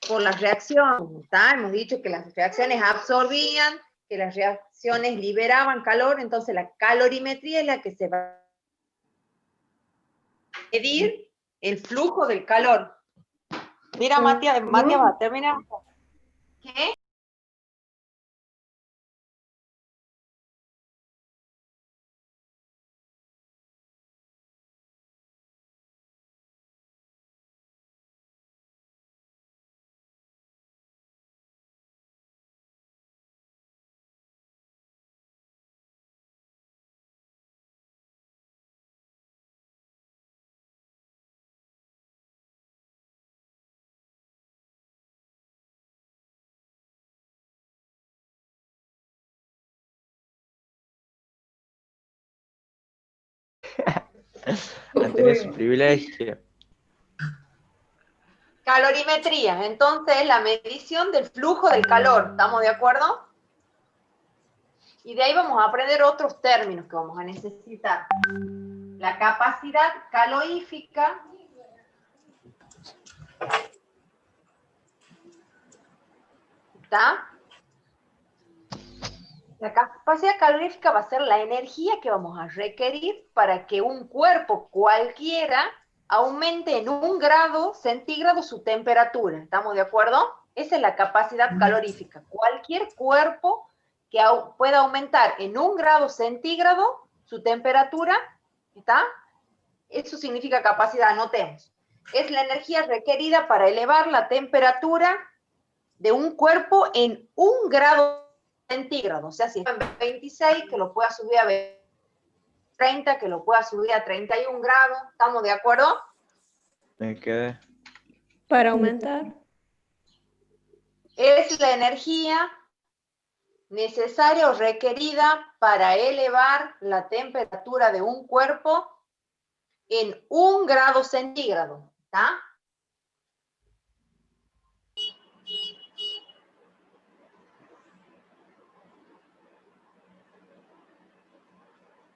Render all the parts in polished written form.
por las reacciones, ¿está? Hemos dicho que las reacciones absorbían, que las reacciones liberaban calor, entonces la calorimetría es la que se va a medir el flujo del calor. Mira, Matías va a terminar. ¿Qué? Han tenido su privilegio. Calorimetría, entonces la medición del flujo del calor, ¿estamos de acuerdo? Y de ahí vamos a aprender otros términos que vamos a necesitar. La capacidad calorífica. ¿Está? La capacidad calorífica va a ser la energía que vamos a requerir para que un cuerpo cualquiera aumente en 1 grado centígrado su temperatura. ¿Estamos de acuerdo? Esa es la capacidad calorífica. Cualquier cuerpo que pueda aumentar en 1 grado centígrado su temperatura, ¿está? Eso significa capacidad, anotemos. Es la energía requerida para elevar la temperatura de un cuerpo en 1 grado centígrado. O sea, si está en 26, que lo pueda subir a 30, que lo pueda subir a 31 grados. ¿Estamos de acuerdo? Me quedé. Para aumentar. Es la energía necesaria o requerida para elevar la temperatura de un cuerpo en 1 grado centígrado. ¿Está?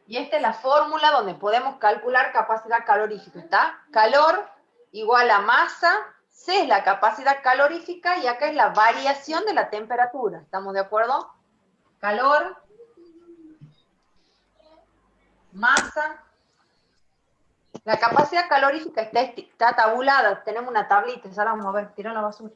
Y esta es la fórmula donde podemos calcular capacidad calorífica, ¿está? Calor igual a masa, C es la capacidad calorífica y acá es la variación de la temperatura. ¿Estamos de acuerdo? Calor, masa. La capacidad calorífica está tabulada, tenemos una tablita, ya la vamos a ver, tiró en la basura.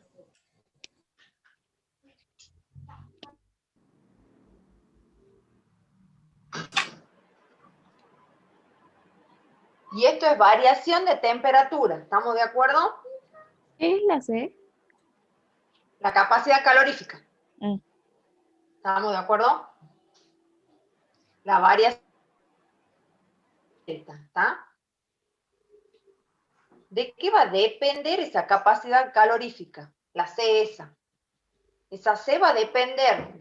Y esto es variación de temperatura, ¿estamos de acuerdo? ¿Qué es la C? La capacidad calorífica. ¿Estamos de acuerdo? La variación. ¿Está? ¿De qué va a depender esa capacidad calorífica? La C esa. Esa C va a depender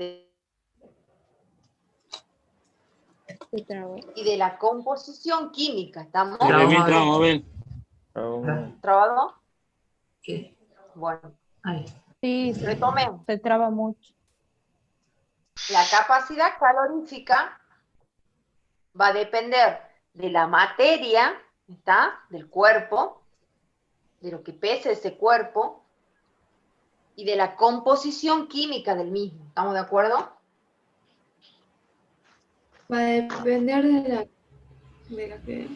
y de la composición química. ¿Estamos? ¿Trabado? ¿Qué? Bueno. Ahí. Sí, Retomemos. se traba mucho. La capacidad calorífica va a depender de la materia, ¿está? Del cuerpo, de lo que pese ese cuerpo, y de la composición química del mismo. ¿Estamos de acuerdo? Va a depender de la que...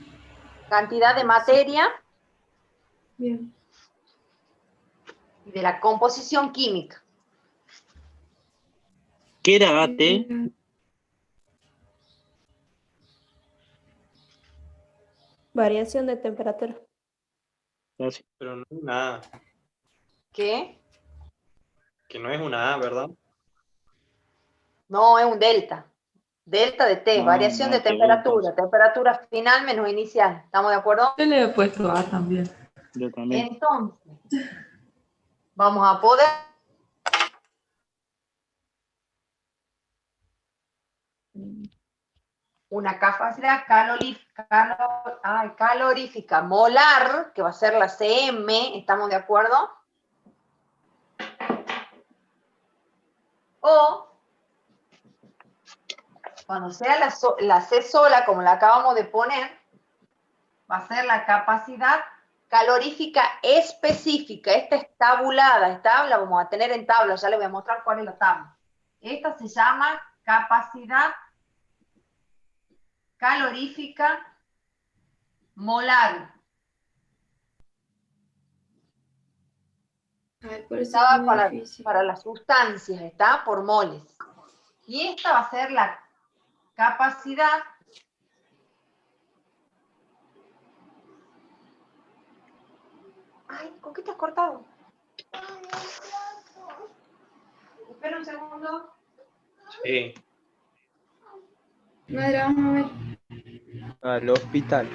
Cantidad de materia. Bien. Y de la composición química. ¿Qué era AT? Variación de temperatura. Gracias. Pero no es una A. ¿Qué? Que no es una A, ¿verdad? No, es un delta. Delta de T, No, variación no, de te voy temperatura. Temperatura final menos inicial. ¿Estamos de acuerdo? Yo le he puesto A también. Yo también. Entonces, vamos a poder... Una capacidad calorífica molar, que va a ser la CM, ¿estamos de acuerdo? O, cuando sea la C sola, como la acabamos de poner, va a ser la capacidad calorífica específica. Esta es tabulada, esta la vamos a tener en tabla, ya les voy a mostrar cuál es la tabla. Esta se llama capacidad calorífica molar. Ay, por eso Estaba es muy difícil. para las sustancias, está por moles. Y esta va a ser la capacidad Ay, ¿con qué te has cortado? Espera un segundo. Sí. Madre, vamos a ver. Al hospital.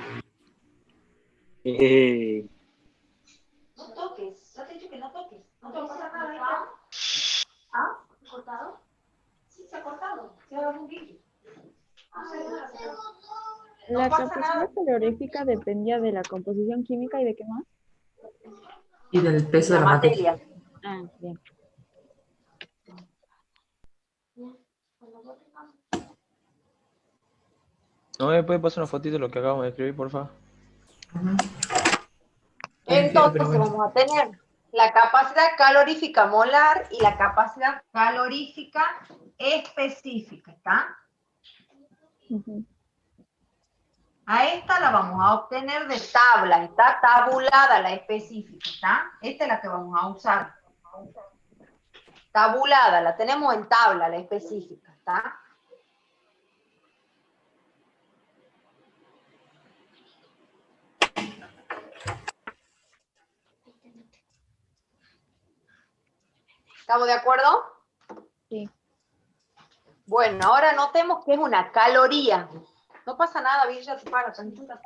No toques, ya te he dicho que no toques. No te va a pasar nada, ¿está? ¿Ah? ¿Cortado? Sí, se ha cortado. Se ha dado un vídeo. La pasa capacidad nada. calorífica dependía de la composición química y de qué más. Y del peso de La la materia. materia. Ah, bien. ¿No me puede pasar una fotito de lo que acabamos de escribir, por favor? Ujú. Entonces Pero bueno. vamos a tener la capacidad calorífica molar y la capacidad calorífica específica, ¿está? Ujú. A esta la vamos a obtener de tabla, está tabulada la específica, ¿está? Esta es la que vamos a usar. Tabulada, la tenemos en tabla, la específica, ¿está? ¿Estamos de acuerdo? Sí. Bueno, ahora notemos que es una caloría. No pasa nada, Villa, te para, tranquila.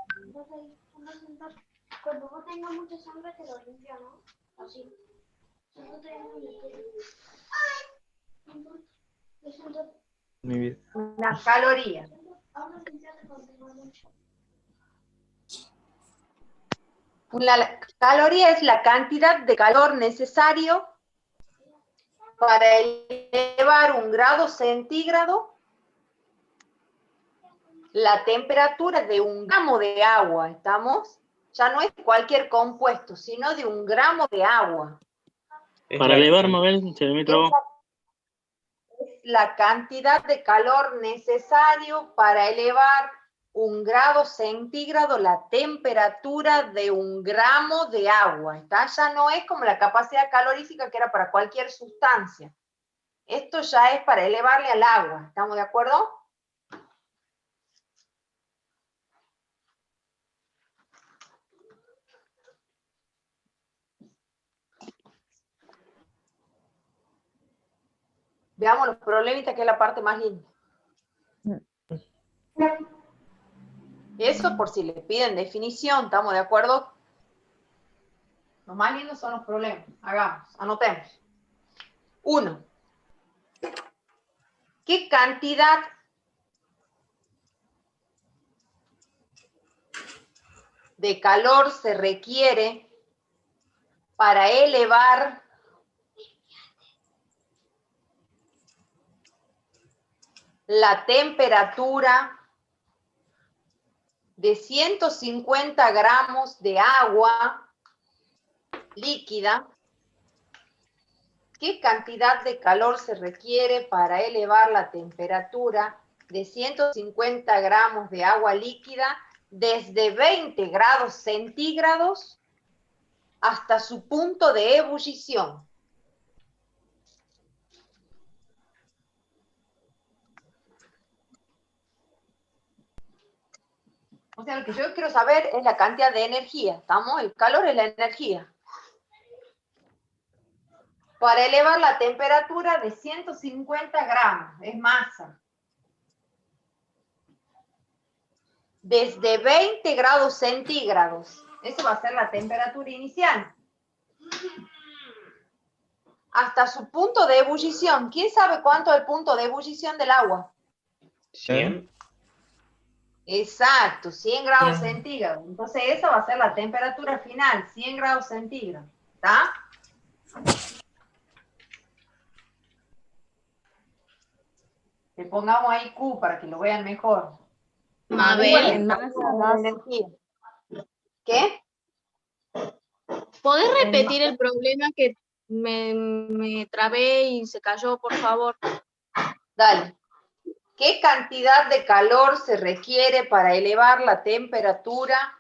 Cuando vos tengas mucha sangre te lo limpio, ¿no? Así. Mi vida. Una caloría. Una caloría es la cantidad de calor necesario para elevar 1 grado centígrado la temperatura de 1 gramo de agua, ¿estamos? Ya no es cualquier compuesto, sino de 1 gramo de agua. Para elevar, Mabel, se me trabó. Es la cantidad de calor necesario para elevar 1 grado centígrado la temperatura de 1 gramo de agua. ¿Está? Ya no es como la capacidad calorífica que era para cualquier sustancia. Esto ya es para elevarle al agua. ¿Estamos de acuerdo? Veamos los problemitas, que es la parte más linda. Eso por si les piden definición, ¿estamos de acuerdo? Los más lindos son los problemas. Hagamos, anotemos. 1. ¿Qué cantidad de calor se requiere para elevar la temperatura de 150 gramos de agua líquida? ¿Qué cantidad de calor se requiere para elevar la temperatura de 150 gramos de agua líquida desde 20 grados centígrados hasta su punto de ebullición? O sea, lo que yo quiero saber es la cantidad de energía, ¿estamos? El calor es la energía. Para elevar la temperatura de 150 gramos, es masa. Desde 20 grados centígrados, eso va a ser la temperatura inicial. Hasta su punto de ebullición. ¿Quién sabe cuánto es el punto de ebullición del agua? 100. Exacto, 100 grados 100. centígrados. Entonces esa va a ser la temperatura final, 100 grados centígrados. ¿Está? Le pongamos ahí Q para que lo vean mejor. Mabel, en Q es masa la das energía. ¿Qué? ¿Podés repetir el problema que me trabé y se cayó, por favor? Dale. ¿Qué cantidad de calor se requiere para elevar la temperatura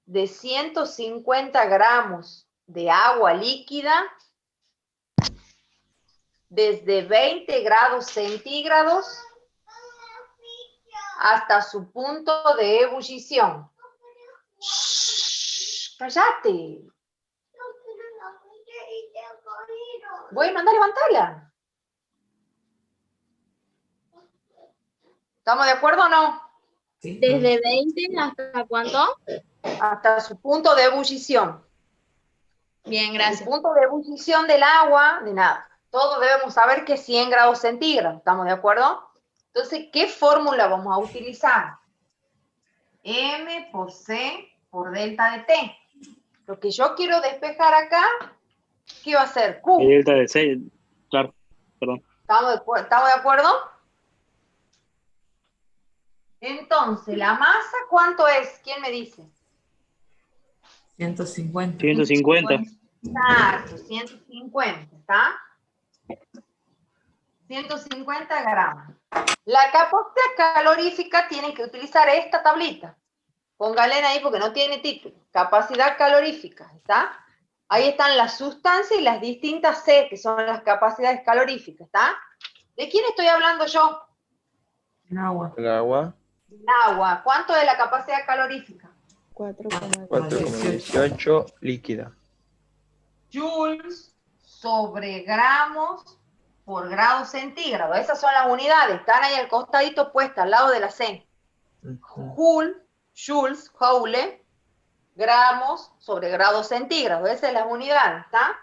de 150 gramos de agua líquida desde 20 grados centígrados hasta su punto de ebullición? Shh, ¡cállate! Bueno, anda, levantala. ¿Estamos de acuerdo o no? Sí. ¿Desde 20 hasta cuánto? Hasta su punto de ebullición. Bien, El gracias. punto de ebullición del agua, de nada. Todos debemos saber que es 100 grados centígrados. ¿Estamos de acuerdo? Entonces, ¿qué fórmula vamos a utilizar? M por C por delta de T. Lo que yo quiero despejar acá, ¿qué va a ser? Q. El delta de 6, claro, perdón. ¿Estamos de acuerdo? Entonces, ¿la masa cuánto es? ¿Quién me dice? 150. 150. Exacto, 150, ¿está? 150 gramos. La capacidad calorífica tienen que utilizar esta tablita. Póngale ahí porque no tiene título. Capacidad calorífica, ¿está? Ahí están las sustancias y las distintas C, que son las capacidades caloríficas, ¿está? ¿De quién estoy hablando yo? El agua. El agua, El agua. ¿Cuánto es la capacidad calorífica? 4,18 líquida. Joules sobre gramos por grado centígrado. Esas son las unidades. Están ahí al costadito puestas, al lado de la C. Joules, joule, gramos sobre grado centígrado. Esas son las unidades, ¿está?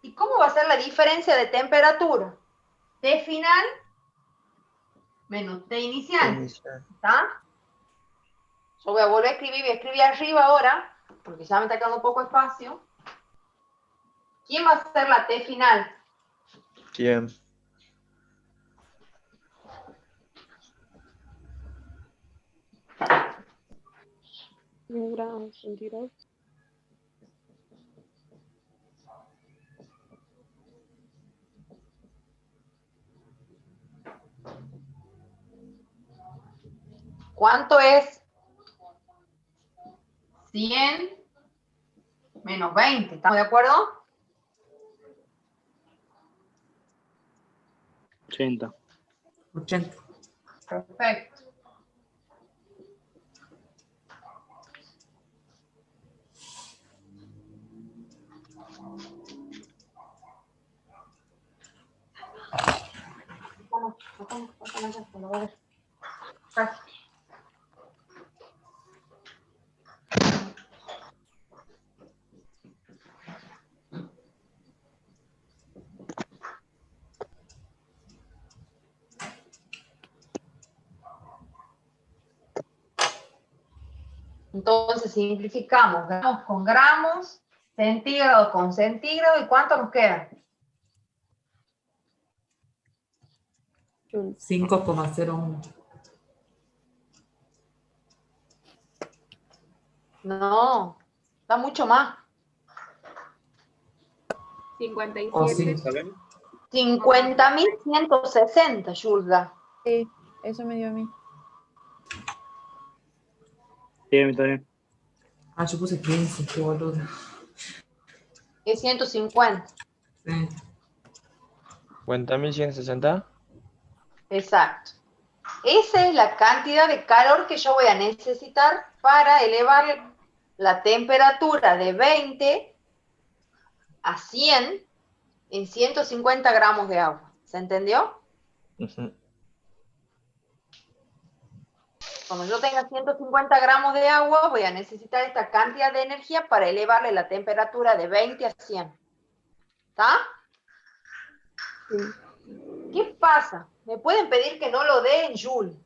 ¿Y cómo va a ser la diferencia de temperatura? T final menos T inicial, ¿está? Yo voy a volver a escribir, voy a escribir arriba ahora, porque ya me está quedando un poco espacio. ¿Quién va a ser la T final? 100. Grados centígrados. ¿Cuánto es 100 menos 20? ¿Estamos de acuerdo? 80. 80. Perfecto. Entonces simplificamos, gramos con gramos, centígrado con centígrado, ¿y cuánto nos queda? 5,01. No, da mucho más. 57. O sí. 50.160, Yulga. Sí, eso me dio a mí. Bien, está bien. Ah, yo puse 15, qué boluda. Es 150. Sí. 50.160. Exacto. Esa es la cantidad de calor que yo voy a necesitar para elevar la temperatura de 20 a 100 en 150 gramos de agua. ¿Se entendió? Cuando yo tenga 150 gramos de agua, voy a necesitar esta cantidad de energía para elevarle la temperatura de 20 a 100. ¿Está? Sí. ¿Qué pasa? Me pueden pedir que no lo dé en joule,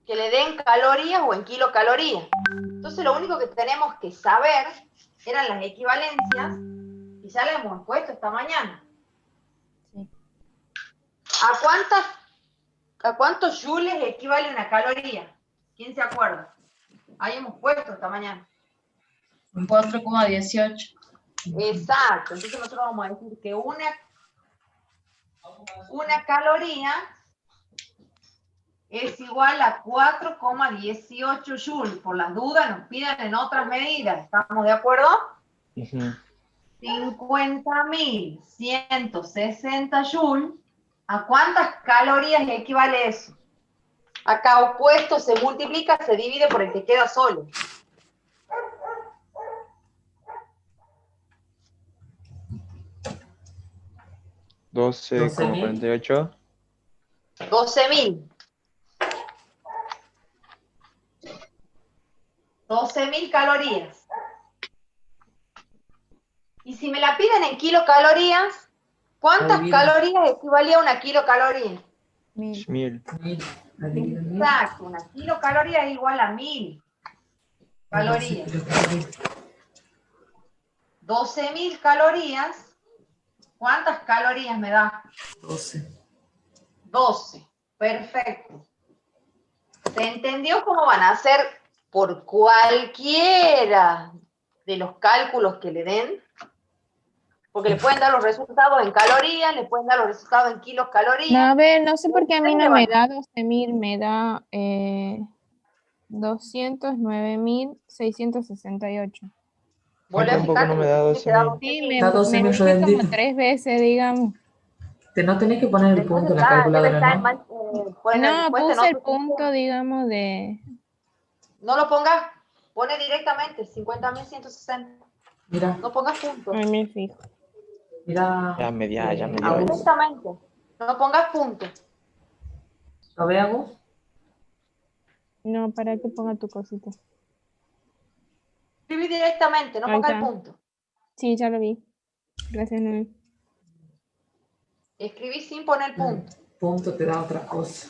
que le den calorías o en kilocalorías. Entonces lo único que tenemos que saber eran las equivalencias y ya las hemos puesto esta mañana. Sí. ¿A cuántos joules equivale una caloría? ¿Quién se acuerda? Ahí hemos puesto esta mañana. 4,18. Exacto. Entonces nosotros vamos a decir que una caloría es igual a 4,18 joules. Por las dudas nos piden en otras medidas. ¿Estamos de acuerdo? Ujú. 50.160 joules. ¿A cuántas calorías equivale eso? Acá opuesto se multiplica, se divide por el que queda solo. Doce como 48. 12.000. 12.000 calorías. Y si me la piden en kilocalorías, ¿cuántas Adivina. calorías equivalía a una kilocaloría? 1000. 1000. 1000. Adivina, 1000. Exacto, una kilocaloría es igual a 1000 calorías. 12.000 calorías, ¿cuántas calorías me da? 12. 12, perfecto. ¿Se entendió cómo van a hacer por cualquiera de los cálculos que le den? Porque le pueden dar los resultados en calorías, le pueden dar los resultados en kilos No, calorías. a ver, no sé por qué a mí no me Ustedes da 12.000, me da 209.668. Vuelve a Tampoco fijarte, no me da porque te da 12.000. Sí, 12.000. me, Da 12.000 me fui como redondito. 3 veces, digamos. No tenés que poner el punto en la Debe calculadora, estar ¿no? mal, ponen la No, respuesta en puse el otro punto, sistema. digamos, de... No lo pongas, pone directamente 50.160. Mira, No pongas puntos. Ay, me fijo. mira. Ya me dio ahí. Agus. Directamente. No pongas puntos. ¿Lo ve, Agus? No, para que ponga tu cosita. Escribí directamente, no Ahí pongas el está. punto. Sí, ya lo vi. Gracias, Noel. Escribí sin poner punto. Punto te da otra cosa.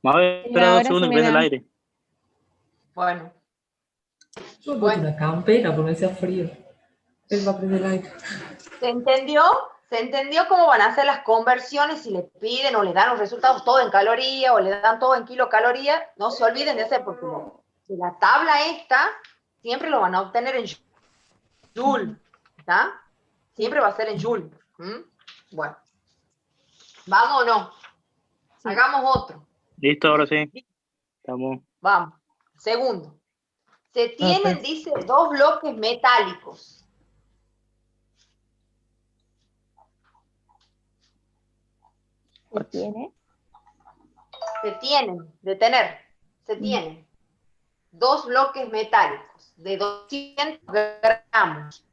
Vamos a ver, Y espera 2 ahora segundos sí que me prende el da. aire. Bueno, Yo me Bueno. puse una campera porque me hacía frío. Él va a prender el aire. ¿se entendió? ¿Se entendió cómo van a hacer las conversiones si le piden o le dan los resultados todo en caloría o le dan todo en kilocaloría? No se olviden de hacer porque de la tabla esta siempre lo van a obtener en joule, ¿está? Siempre va a ser en joule. ¿Mm? Bueno, ¿vamos o no? Sí. Hagamos otro. Listo, ahora sí. Estamos. Vamos. Segundo. Se tienen, pues. dice, dos bloques metálicos. ¿Qué tiene? Se tienen, de tener, se tienen dos bloques metálicos de 200 gramos.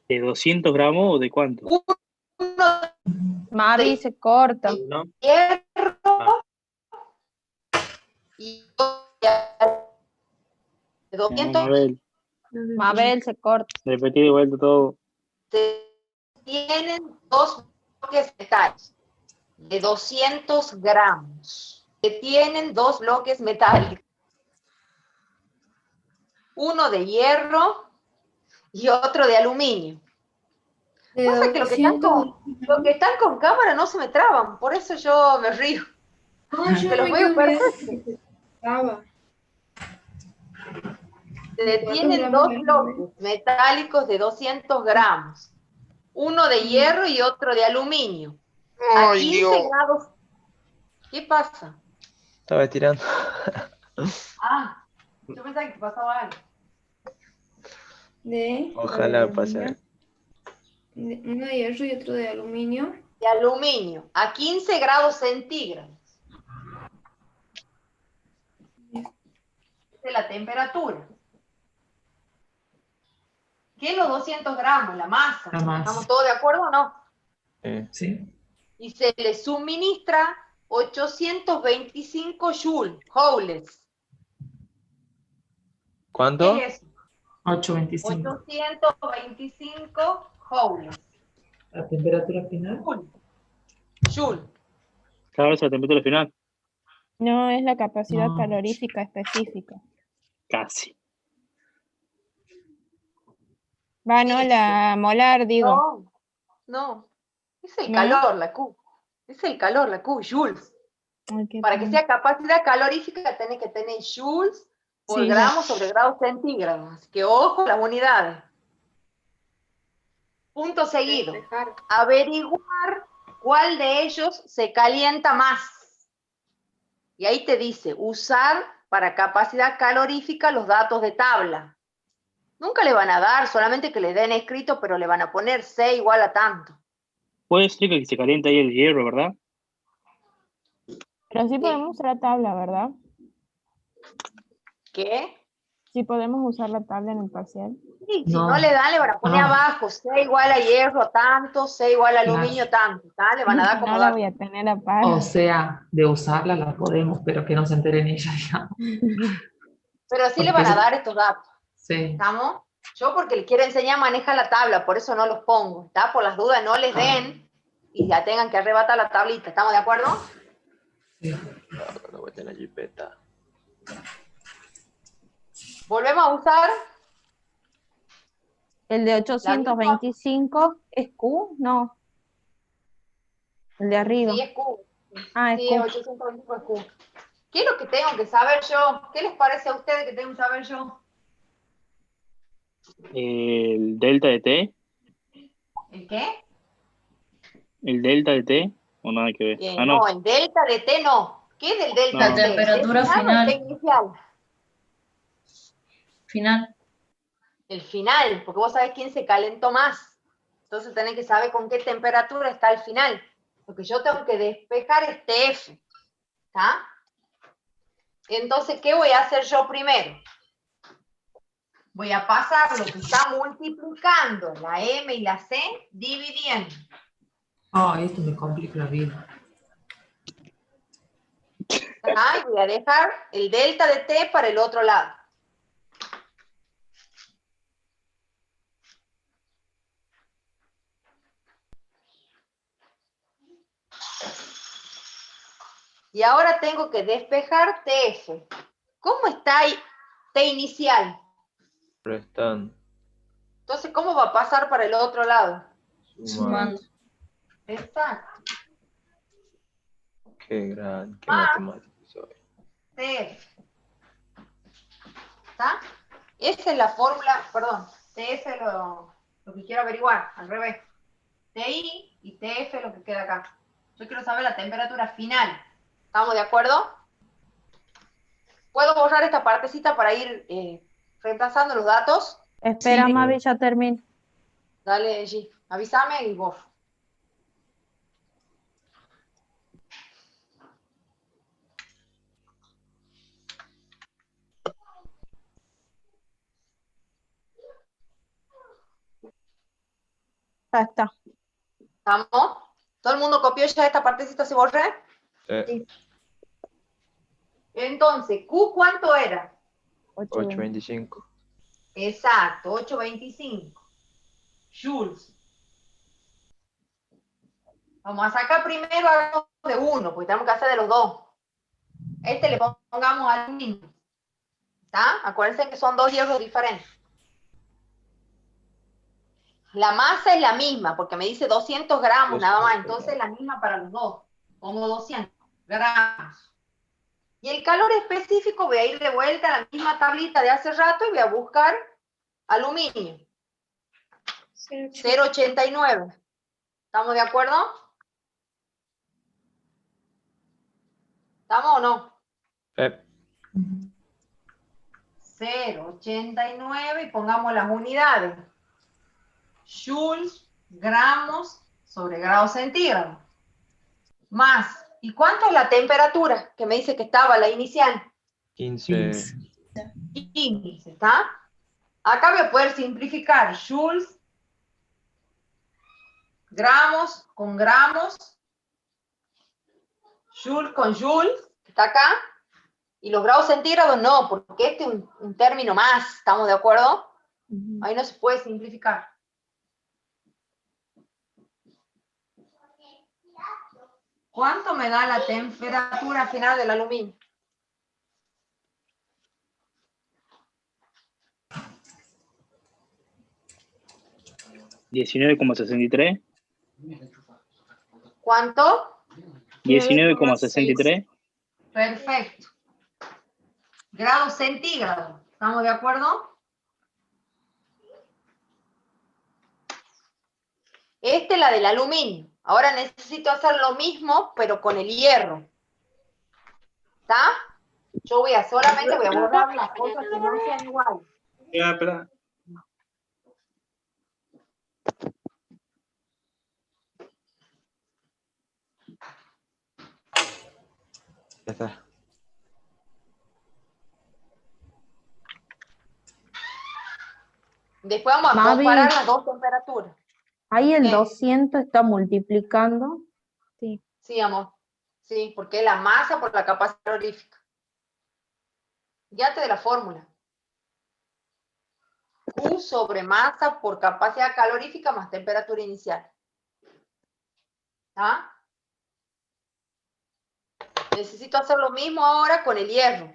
¿De 200 gramos o de cuánto? Uno Mavi se corta. ¿No? de hierro y otro de 200. A ver, Mabel se corta. repetí de vuelta todo. Se tienen dos bloques metálicos de 200 gramos. Se tienen dos bloques metálicos. Uno de hierro y otro de aluminio. De Pasa que los que están con cámara no se me traban, por eso yo me río. Ah, yo Que los me veo quedo mirando perfectos. que estaba. Tienen dos bloques metálicos de 200 gramos. Uno de hierro y otro de aluminio. A 15 grados. ¿Qué pasa? Estaba estirando. Ah, yo pensaba que te pasaba algo. Ojalá pase. Uno de hierro y otro de aluminio. De aluminio. A 15 grados centígrados. De la temperatura. ¿Qué es los 200 gramos? La masa. La masa. ¿Estamos todos de acuerdo o no? ¿Sí? Y se le suministra 825 joules. ¿Cuánto? ¿Qué es eso? 825. 825 joules. La temperatura final. Joule. Claro, esa es la temperatura final. No, es la capacidad No. calorífica específica. Casi. Va, no, la molar, digo. No, no. Es el ¿No? calor, la Q. Es el calor, la Q, joules. Ay, qué Para que pena. sea capacidad calorífica, tenés que tener joules por Sí, ya. gramo sobre grado centígrado. Así que ojo las unidades. Punto seguido. Despejar. Averiguar cuál de ellos se calienta más. Y ahí te dice, usar para capacidad calorífica los datos de tabla. Nunca le van a dar, solamente que le den escrito, pero le van a poner C igual a tanto. Puede ser que se caliente ahí el hierro, ¿verdad? Pero sí podemos usar la tabla, ¿verdad? ¿Qué? Sí podemos usar la tabla en el parcial. Sí, si No. no le dan, le van a poner Ah. abajo, C igual a hierro tanto, C igual a Claro. aluminio tanto, ¿tá? Le van a dar como No la dato. voy a tener a par. O sea, de usarla la podemos, pero que no se enteren ella, digamos. Pero sí le Porque van a yo- dar estos datos, Sí. ¿estamos? Yo porque le quiero enseñar maneja la tabla, por eso no los pongo, ¿está? Por las dudas no les den y ya tengan que arrebatar la tablita, ¿estamos de acuerdo? Sí. No voy a tener jipeta. Volvemos a usar El de 825 es Q, no. El de arriba. Sí, es Q. Ah, es Sí, Q. 825 es Q. ¿Qué es lo que tengo que saber yo? ¿Qué les parece a ustedes que tengo que saber yo? El delta de T, ¿El qué? el delta de T, o nada que ver. Ah, no, No, el delta de T no. ¿Qué es el delta No. de T? Temperatura ¿El final o el final. T inicial? Final. El final, porque vos sabés quién se calentó más. Entonces tenés que saber con qué temperatura está el final. Lo que yo tengo que despejar es TF. ¿Está? Entonces, ¿qué voy a hacer yo primero? Voy a pasar lo que está multiplicando la M y la C dividiendo. Ah, esto me complica la vida. ¿Está? Y voy a dejar el delta de T para el otro lado. Y ahora tengo que despejar TF. ¿Cómo está ahí T inicial? Restando. Entonces, ¿cómo va a pasar para el otro lado? Sumando. Exacto. Qué gran, qué Ah. matemático soy. TF. ¿Está? Esa es la fórmula, perdón, TF es lo que quiero averiguar, al revés. TI y TF es lo que queda acá. Yo quiero saber la temperatura final. ¿Estamos de acuerdo? ¿Puedo borrar esta partecita para ir reemplazando los datos? Espera, Sí. Mavi, ya termino. Dale, G. Avísame y borro. Ya está. ¿Estamos? ¿Todo el mundo copió ya esta partecita se borré? Sí. Entonces, Q, ¿cuánto era? 825. Exacto, 825. Joules. Vamos a sacar primero algo de uno, porque tenemos que hacer de los dos. Este le pongamos al mismo. ¿Está? Acuérdense que son dos hierros diferentes. La masa es la misma, porque me dice 200 gramos nada más, 200 entonces es la misma para los dos. Pongo 200 gramos. Y el calor específico voy a ir de vuelta a la misma tablita de hace rato y voy a buscar aluminio. 0,89. ¿Estamos de acuerdo? ¿Estamos o no? 0,89 y pongamos las unidades. Joules, gramos sobre grados centígrados. Más. ¿Y cuánto es la temperatura? Que me dice que estaba la inicial. 15. 15, ¿está? Acá voy a poder simplificar. Joules, gramos con gramos, Joule con Joule, que está acá, y los grados centígrados no, porque este es un término más, ¿estamos de acuerdo? Ahí no se puede simplificar. ¿Cuánto me da la temperatura final del aluminio? $19,63. ¿Cuánto? 19,63. Perfecto. Grados centígrados. ¿Estamos de acuerdo? Esta es la del aluminio. Ahora necesito hacer lo mismo, pero con el hierro. ¿Está? Yo solamente voy a borrar las cosas que no sean iguales. Ya, espera. Ya está. Después vamos a Mavi. comparar las dos temperaturas. Ahí el ¿Qué? 200 está multiplicando. Sí. Sí, amor. Sí, porque es la masa por la capacidad calorífica. Guíate de la fórmula. Q sobre masa por capacidad calorífica más temperatura inicial. ¿Ah? Necesito hacer lo mismo ahora con el hierro.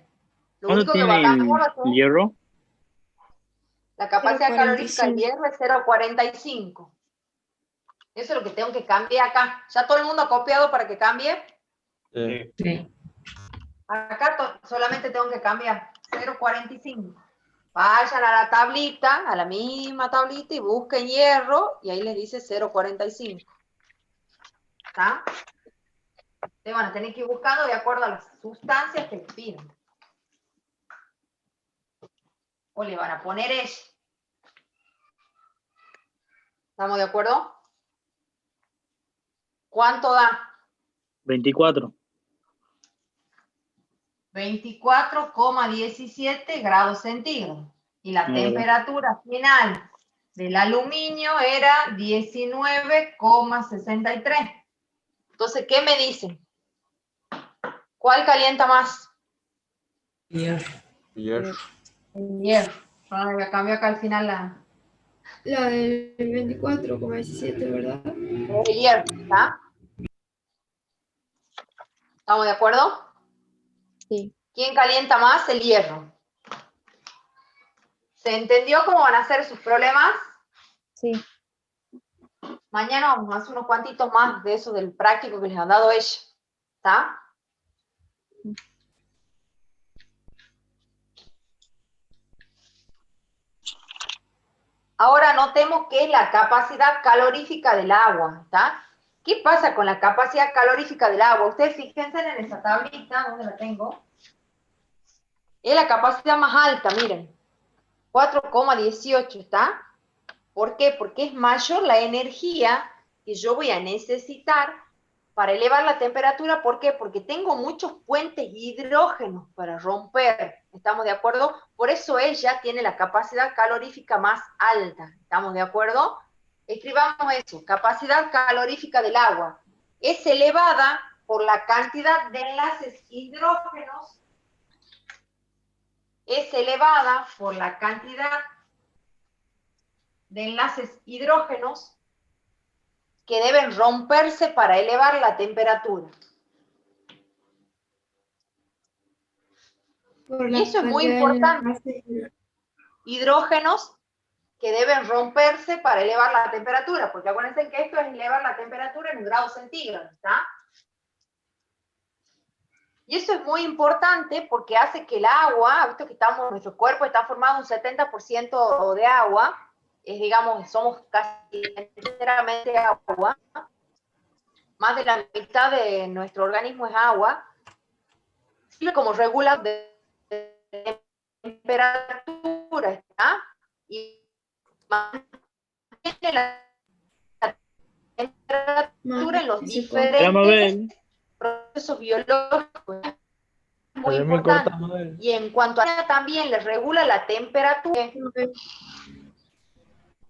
Lo ¿Cuánto único que va a tiene cambiar va a ser el hierro? la capacidad 0,45. calorífica del hierro es 0,45. Eso es lo que tengo que cambiar acá. ¿Ya todo el mundo ha copiado para que cambie? Sí. Sí. Acá solamente tengo que cambiar 0,45. Vayan a la tablita, a la misma tablita y busquen hierro y ahí les dice 0,45. ¿Está? Ustedes van a tener que ir buscando de acuerdo a las sustancias que les piden. O le van a poner ella. ¿Estamos de acuerdo? ¿Cuánto da? 24. 24,17 grados centígrados. Y la temperatura final del aluminio era 19,63. Entonces, ¿qué me dicen? ¿Cuál calienta más? Hierro. Hierro. El hierro. Ahora voy a cambiar acá al final la... La del 24,17, ¿verdad? El hierro, ¿está? ¿Estamos de acuerdo? Sí. ¿Quién calienta más? El hierro. ¿Se entendió cómo van a ser sus problemas? Sí. Mañana vamos a hacer unos cuantitos más de eso del práctico que les han dado ella. ¿Está? Ahora notemos que es la capacidad calorífica del agua. ¿Está? ¿Qué pasa con la capacidad calorífica del agua? Ustedes fíjense en esa tablita, ¿dónde la tengo? Es la capacidad más alta, miren. 4,18, ¿está? ¿Por qué? Porque es mayor la energía que yo voy a necesitar para elevar la temperatura. ¿Por qué? Porque tengo muchos puentes hidrógenos para romper. ¿Estamos de acuerdo? Por eso ella tiene la capacidad calorífica más alta. ¿Estamos de acuerdo? Escribamos eso. Capacidad calorífica del agua. Es elevada por la cantidad de enlaces hidrógenos. Es elevada por la cantidad de enlaces hidrógenos que deben romperse para elevar la temperatura. Y eso es muy importante. Hidrógenos que deben romperse para elevar la temperatura, porque acuérdense que esto es elevar la temperatura en 1 grado centígrado, ¿está? Y eso es muy importante porque hace que el agua, visto que nuestro cuerpo está formado un 70% de agua, digamos, somos casi enteramente agua, más de la mitad de nuestro organismo es agua, sirve como regulador de temperatura, ¿está? Y mantiene la temperatura en los diferentes procesos biológicos. Muy importante. Y en cuanto a también les regula la temperatura,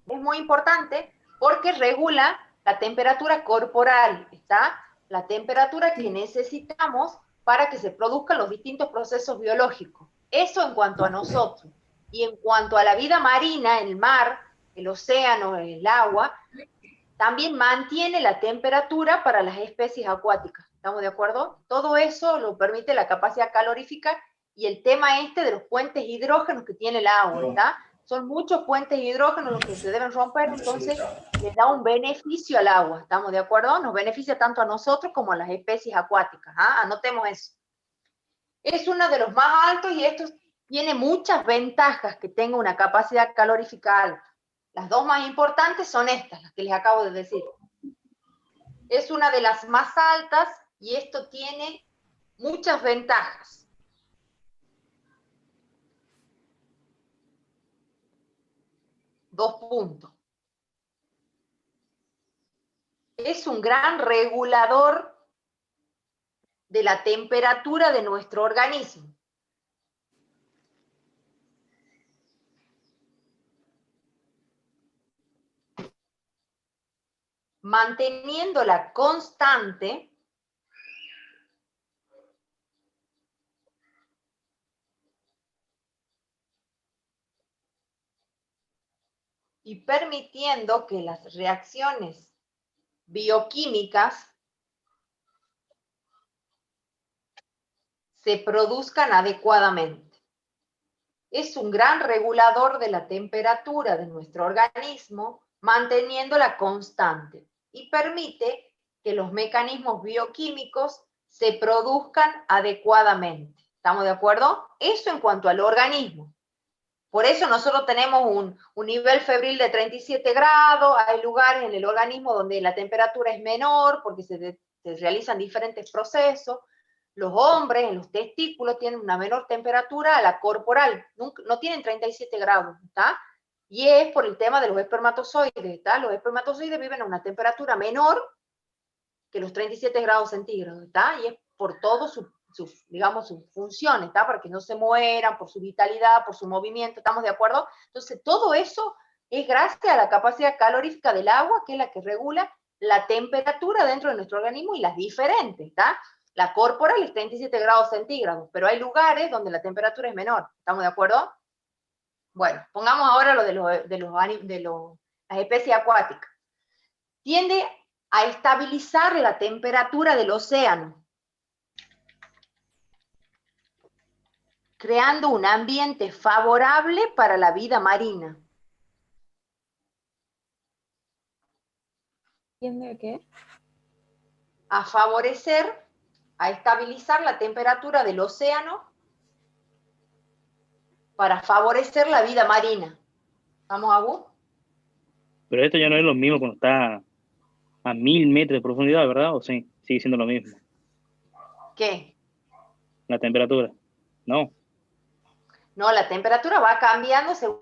es muy importante porque regula la temperatura corporal, ¿está? La temperatura que necesitamos para que se produzcan los distintos procesos biológicos. Eso en cuanto a nosotros. Y en cuanto a la vida marina, el mar, el océano, el agua, también mantiene la temperatura para las especies acuáticas. ¿Estamos de acuerdo? Todo eso lo permite la capacidad calorífica y el tema de los puentes hidrógenos que tiene el agua, ¿está? son muchos puentes de hidrógeno los que se deben romper, entonces le da un beneficio al agua, ¿estamos de acuerdo? Nos beneficia tanto a nosotros como a las especies acuáticas, ¿ah? Anotemos eso. Es uno de los más altos y esto tiene muchas ventajas que tenga una capacidad calorífica alta. Las dos más importantes son estas, las que les acabo de decir. Es una de las más altas y esto tiene muchas ventajas. Dos puntos. Es un gran regulador de la temperatura de nuestro organismo. Manteniéndola constante y permitiendo que las reacciones bioquímicas se produzcan adecuadamente. Es un gran regulador de la temperatura de nuestro organismo, manteniéndola constante y permite que los mecanismos bioquímicos se produzcan adecuadamente. ¿Estamos de acuerdo? Eso en cuanto al organismo. Por eso nosotros tenemos un nivel febril de 37 grados, hay lugares en el organismo donde la temperatura es menor porque se realizan diferentes procesos. Los hombres en los testículos tienen una menor temperatura a la corporal, no tienen 37 grados, ¿está? Y es por el tema de los espermatozoides, ¿está? Los espermatozoides viven a una temperatura menor que los 37 grados centígrados, ¿está? Y es por todo digamos, sus funciones, ¿está? Para que no se mueran, por su vitalidad, por su movimiento, ¿estamos de acuerdo? Entonces, todo eso es gracias a la capacidad calorífica del agua, que es la que regula la temperatura dentro de nuestro organismo y las diferentes, ¿está? La corporal es 37 grados centígrados, pero hay lugares donde la temperatura es menor, ¿estamos de acuerdo? Bueno, pongamos ahora lo de las especies acuáticas. Tiende a estabilizar la temperatura del océano, creando un ambiente favorable para la vida marina. ¿Tiende a qué? A favorecer, a estabilizar la temperatura del océano para favorecer la vida marina. ¿Estamos, Agu? Pero esto ya no es lo mismo cuando está a 1000 metros de profundidad, ¿verdad? ¿O sí? Sigue siendo lo mismo. ¿Qué? La temperatura. No. No, la temperatura va cambiando según...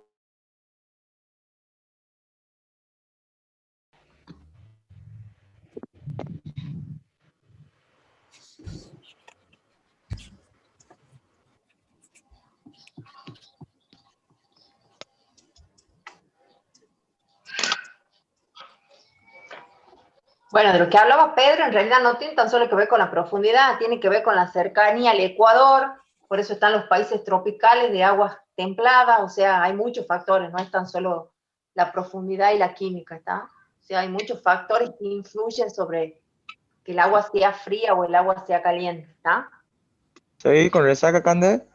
Bueno, de lo que hablaba Pedro, en realidad no tiene tan solo que ver con la profundidad, tiene que ver con la cercanía al Ecuador, por eso están los países tropicales de aguas templadas, o sea, hay muchos factores, no es tan solo la profundidad y la química, ¿está? O sea, hay muchos factores que influyen sobre que el agua sea fría o el agua sea caliente, ¿está? ¿Seguí con resaca, Cande?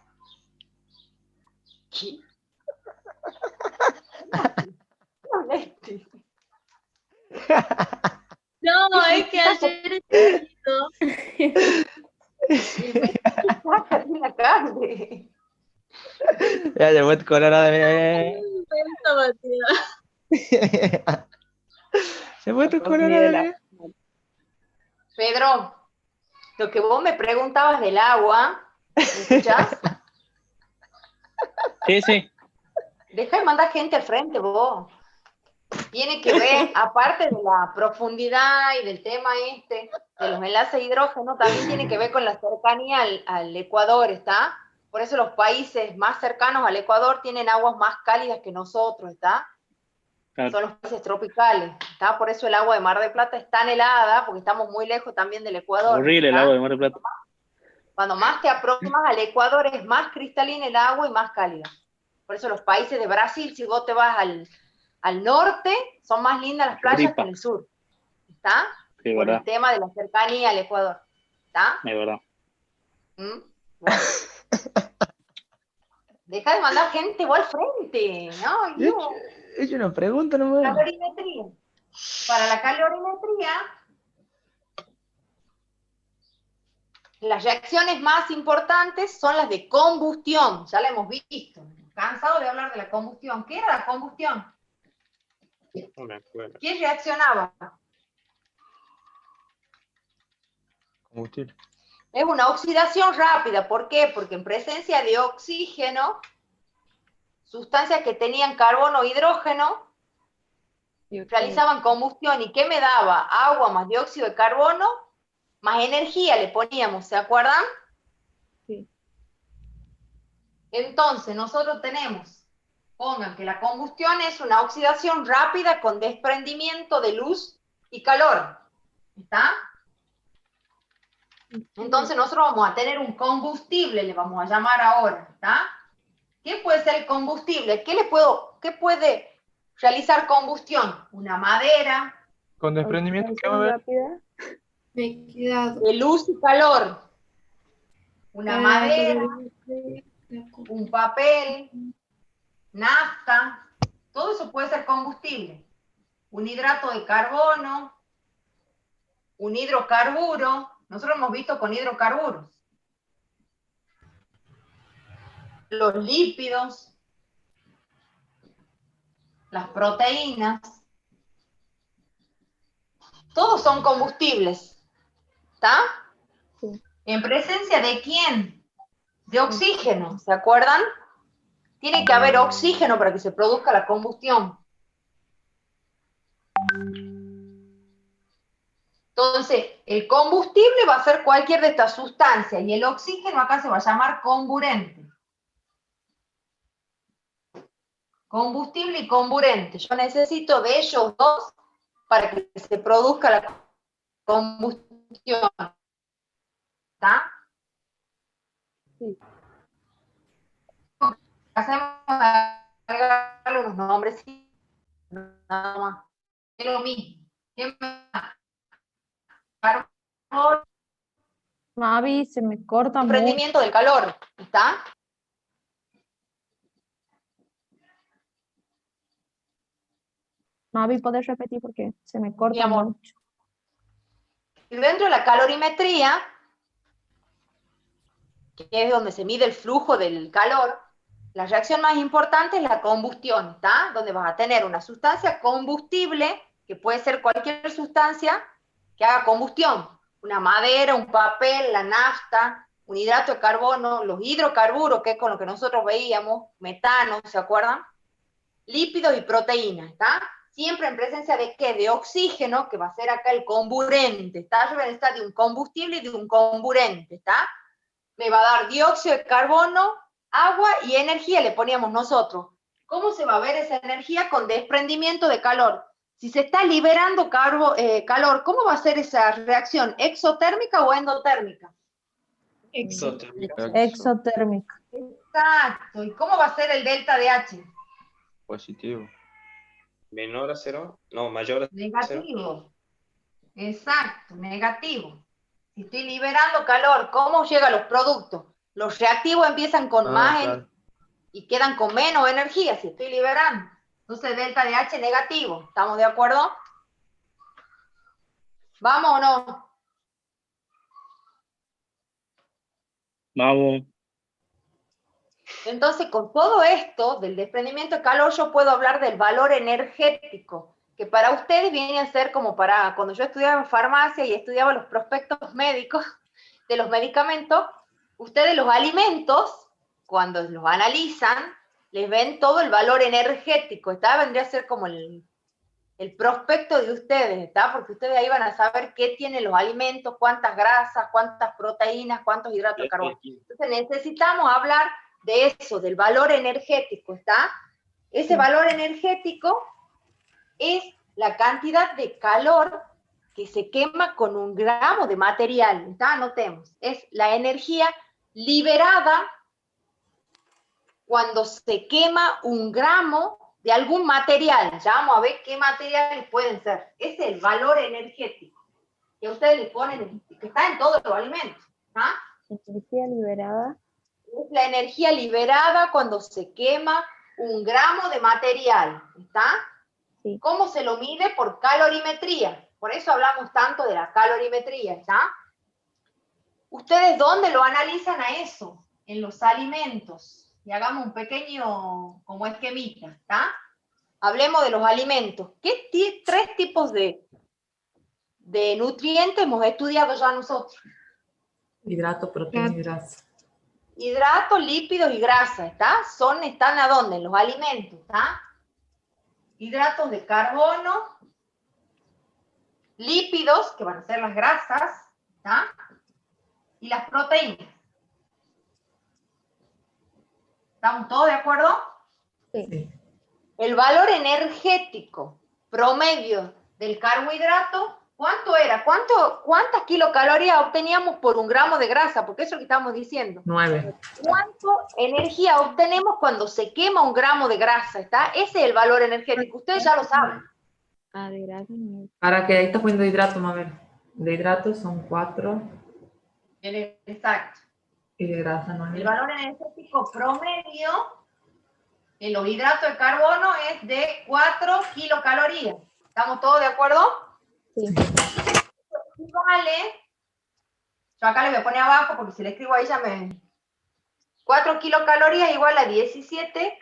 ¿Qué? No, es que ayer estuvo la carne. Ya llegó el colorado de Se fue tu colorado. Pedro, lo que vos me preguntabas del agua, ¿me escuchás? Sí, sí. Deja de mandar gente al frente, vos. Tiene que ver, aparte de la profundidad y del tema de los enlaces de hidrógeno, también tiene que ver con la cercanía al Ecuador, ¿está? Por eso los países más cercanos al Ecuador tienen aguas más cálidas que nosotros, ¿está? Claro. Son los países tropicales, ¿está? Por eso el agua de Mar del Plata es tan helada, porque estamos muy lejos también del Ecuador. Horrible el ¿está? agua de Mar del Plata. Cuando más te aproximas al Ecuador es más cristalina el agua y más cálida. Por eso los países de Brasil, si vos te vas al norte, son más lindas las playas que en el sur. ¿Está? Sí, Por verdad. el tema de la cercanía al Ecuador. ¿Está? Es verdad. ¿Mm? Bueno. Deja de mandar gente vos al frente, ¿no? He hecho una pregunta nomás. Calorimetría. Para la calorimetría, las reacciones más importantes son las de combustión. Ya la hemos visto. Cansado de hablar de la combustión. ¿Qué era la combustión? No me acuerdo. ¿Quién reaccionaba? Combustible. Es una oxidación rápida. ¿Por qué? Porque en presencia de oxígeno, sustancias que tenían carbono o hidrógeno, realizaban combustión. ¿Y qué me daba? Agua más dióxido de carbono, más energía le poníamos, ¿se acuerdan? Sí. Entonces, nosotros tenemos, pongan que la combustión es una oxidación rápida con desprendimiento de luz y calor. ¿Está? Entonces nosotros vamos a tener un combustible, le vamos a llamar ahora, ¿está? ¿Qué puede ser el combustible? ¿Qué puede realizar combustión? Una madera, Con desprendimiento, ¿qué va a haber? Rápida. Me he quedado. de luz y calor. Una Para madera, la co- un papel, nafta, todo eso puede ser combustible. Un hidrato de carbono, un hidrocarburo. Nosotros hemos visto con hidrocarburos. Los lípidos, las proteínas, todos son combustibles. ¿Está? Sí. ¿En presencia de quién? De oxígeno, ¿se acuerdan? Tiene que haber oxígeno para que se produzca la combustión. Entonces, el combustible va a ser cualquier de estas sustancias y el oxígeno acá se va a llamar comburente. Combustible y comburente. Yo necesito de ellos dos para que se produzca la combustión. ¿Está? Sí. Hacemos agregarle unos nombres. Nada más. Es lo mismo. ¿Qué más? Carbón, Mavi, se me corta mucho. desprendimiento del calor. ¿Está? Mavi, ¿podés repetir? Porque se me corta Mi amor. mucho. Y dentro de la calorimetría, que es donde se mide el flujo del calor, la reacción más importante es la combustión, ¿está? Donde vas a tener una sustancia combustible, que puede ser cualquier sustancia que haga combustión. Una madera, un papel, la nafta, un hidrato de carbono, los hidrocarburos, que es con lo que nosotros veíamos, metano, ¿se acuerdan? Lípidos y proteínas, ¿está? Siempre en presencia de ¿qué? De oxígeno, que va a ser acá el comburente, ¿está? Yo voy a necesitar de un combustible y de un comburente, ¿está? Me va a dar dióxido de carbono, agua y energía, le poníamos nosotros. ¿Cómo se va a ver esa energía? Con desprendimiento de calor. Si se está liberando calor, ¿cómo va a ser esa reacción? ¿Exotérmica o endotérmica? Exotérmica. Exacto. ¿Y cómo va a ser el delta de H? Positivo. Menor a 0. No, mayor a 0. Negativo. Exacto, negativo. Si estoy liberando calor, ¿cómo llegan los productos? Los reactivos empiezan con más claro. y quedan con menos energía si estoy liberando. Entonces delta de H negativo. ¿Estamos de acuerdo? ¿Vamos o no? Vamos. Entonces, con todo esto del desprendimiento de calor, yo puedo hablar del valor energético, que para ustedes viene a ser como para cuando yo estudiaba farmacia y estudiaba los prospectos médicos de los medicamentos, ustedes los alimentos, cuando los analizan, les ven todo el valor energético, ¿está? Vendría a ser como el prospecto de ustedes, ¿está? Porque ustedes ahí van a saber qué tienen los alimentos, cuántas grasas, cuántas proteínas, cuántos hidratos de carbono. Entonces necesitamos hablar de eso, del valor energético, ¿está? Ese valor energético es la cantidad de calor que se quema con 1 gramo de material, ¿está? Anotemos. Es la energía liberada cuando se quema 1 gramo de algún material. Ya vamos a ver qué materiales pueden ser. Ese es el valor energético que ustedes le ponen, que está en todos los alimentos, ¿está? Energía liberada. es la energía liberada cuando se quema 1 gramo de material, ¿está? Sí. ¿Cómo se lo mide? Por calorimetría. Por eso hablamos tanto de la calorimetría, ¿está? ¿Ustedes dónde lo analizan a eso? En los alimentos. Y hagamos un pequeño, como esquemita, ¿está? Hablemos de los alimentos. ¿Qué 3 tipos de nutrientes hemos estudiado ya nosotros? Hidrato, proteína y grasa. Hidratos, lípidos y grasa, ¿está? ¿Están a dónde? En los alimentos, ¿está? Hidratos de carbono, lípidos, que van a ser las grasas, ¿está? Y las proteínas. ¿Estamos todos de acuerdo? Sí. El valor energético promedio del carbohidrato, ¿cuánto era? ¿Cuántas kilocalorías obteníamos por 1 gramo de grasa? Porque eso es lo que estamos diciendo. 9. ¿Cuánto energía obtenemos cuando se quema 1 gramo de grasa? ¿Está? Ese es el valor energético. Ustedes ya lo saben. Ah, de grasa no. Para que ahí está poniendo hidrato, Mabel. De hidratos son 4 Exacto. y de grasa no El hay. valor energético promedio en los hidratos de carbono es de 4 kilocalorías. ¿Estamos todos de acuerdo? Sí. Vale. Yo acá le voy a poner abajo porque si le escribo ahí ya me... 4 kilocalorías igual a 17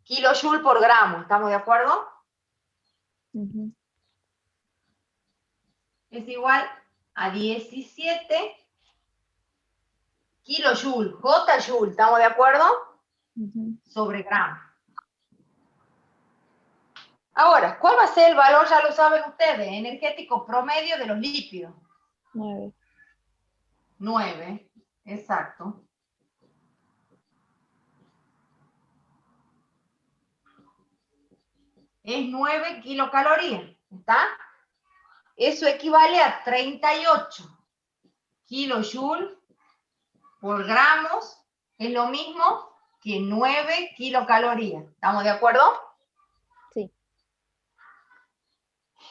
kilojoules por gramo. ¿Estamos de acuerdo? Ujú. Es igual a 17 kilojoules, J-joule, ¿estamos de acuerdo? Ujú. Sobre gramo. Ahora, ¿cuál va a ser el valor? Ya lo saben ustedes, energético promedio de los lípidos. 9. 9, exacto. Es 9 kilocalorías, ¿está? Eso equivale a 38 kilojoules por gramos, es lo mismo que 9 kilocalorías. ¿Estamos de acuerdo? Sí.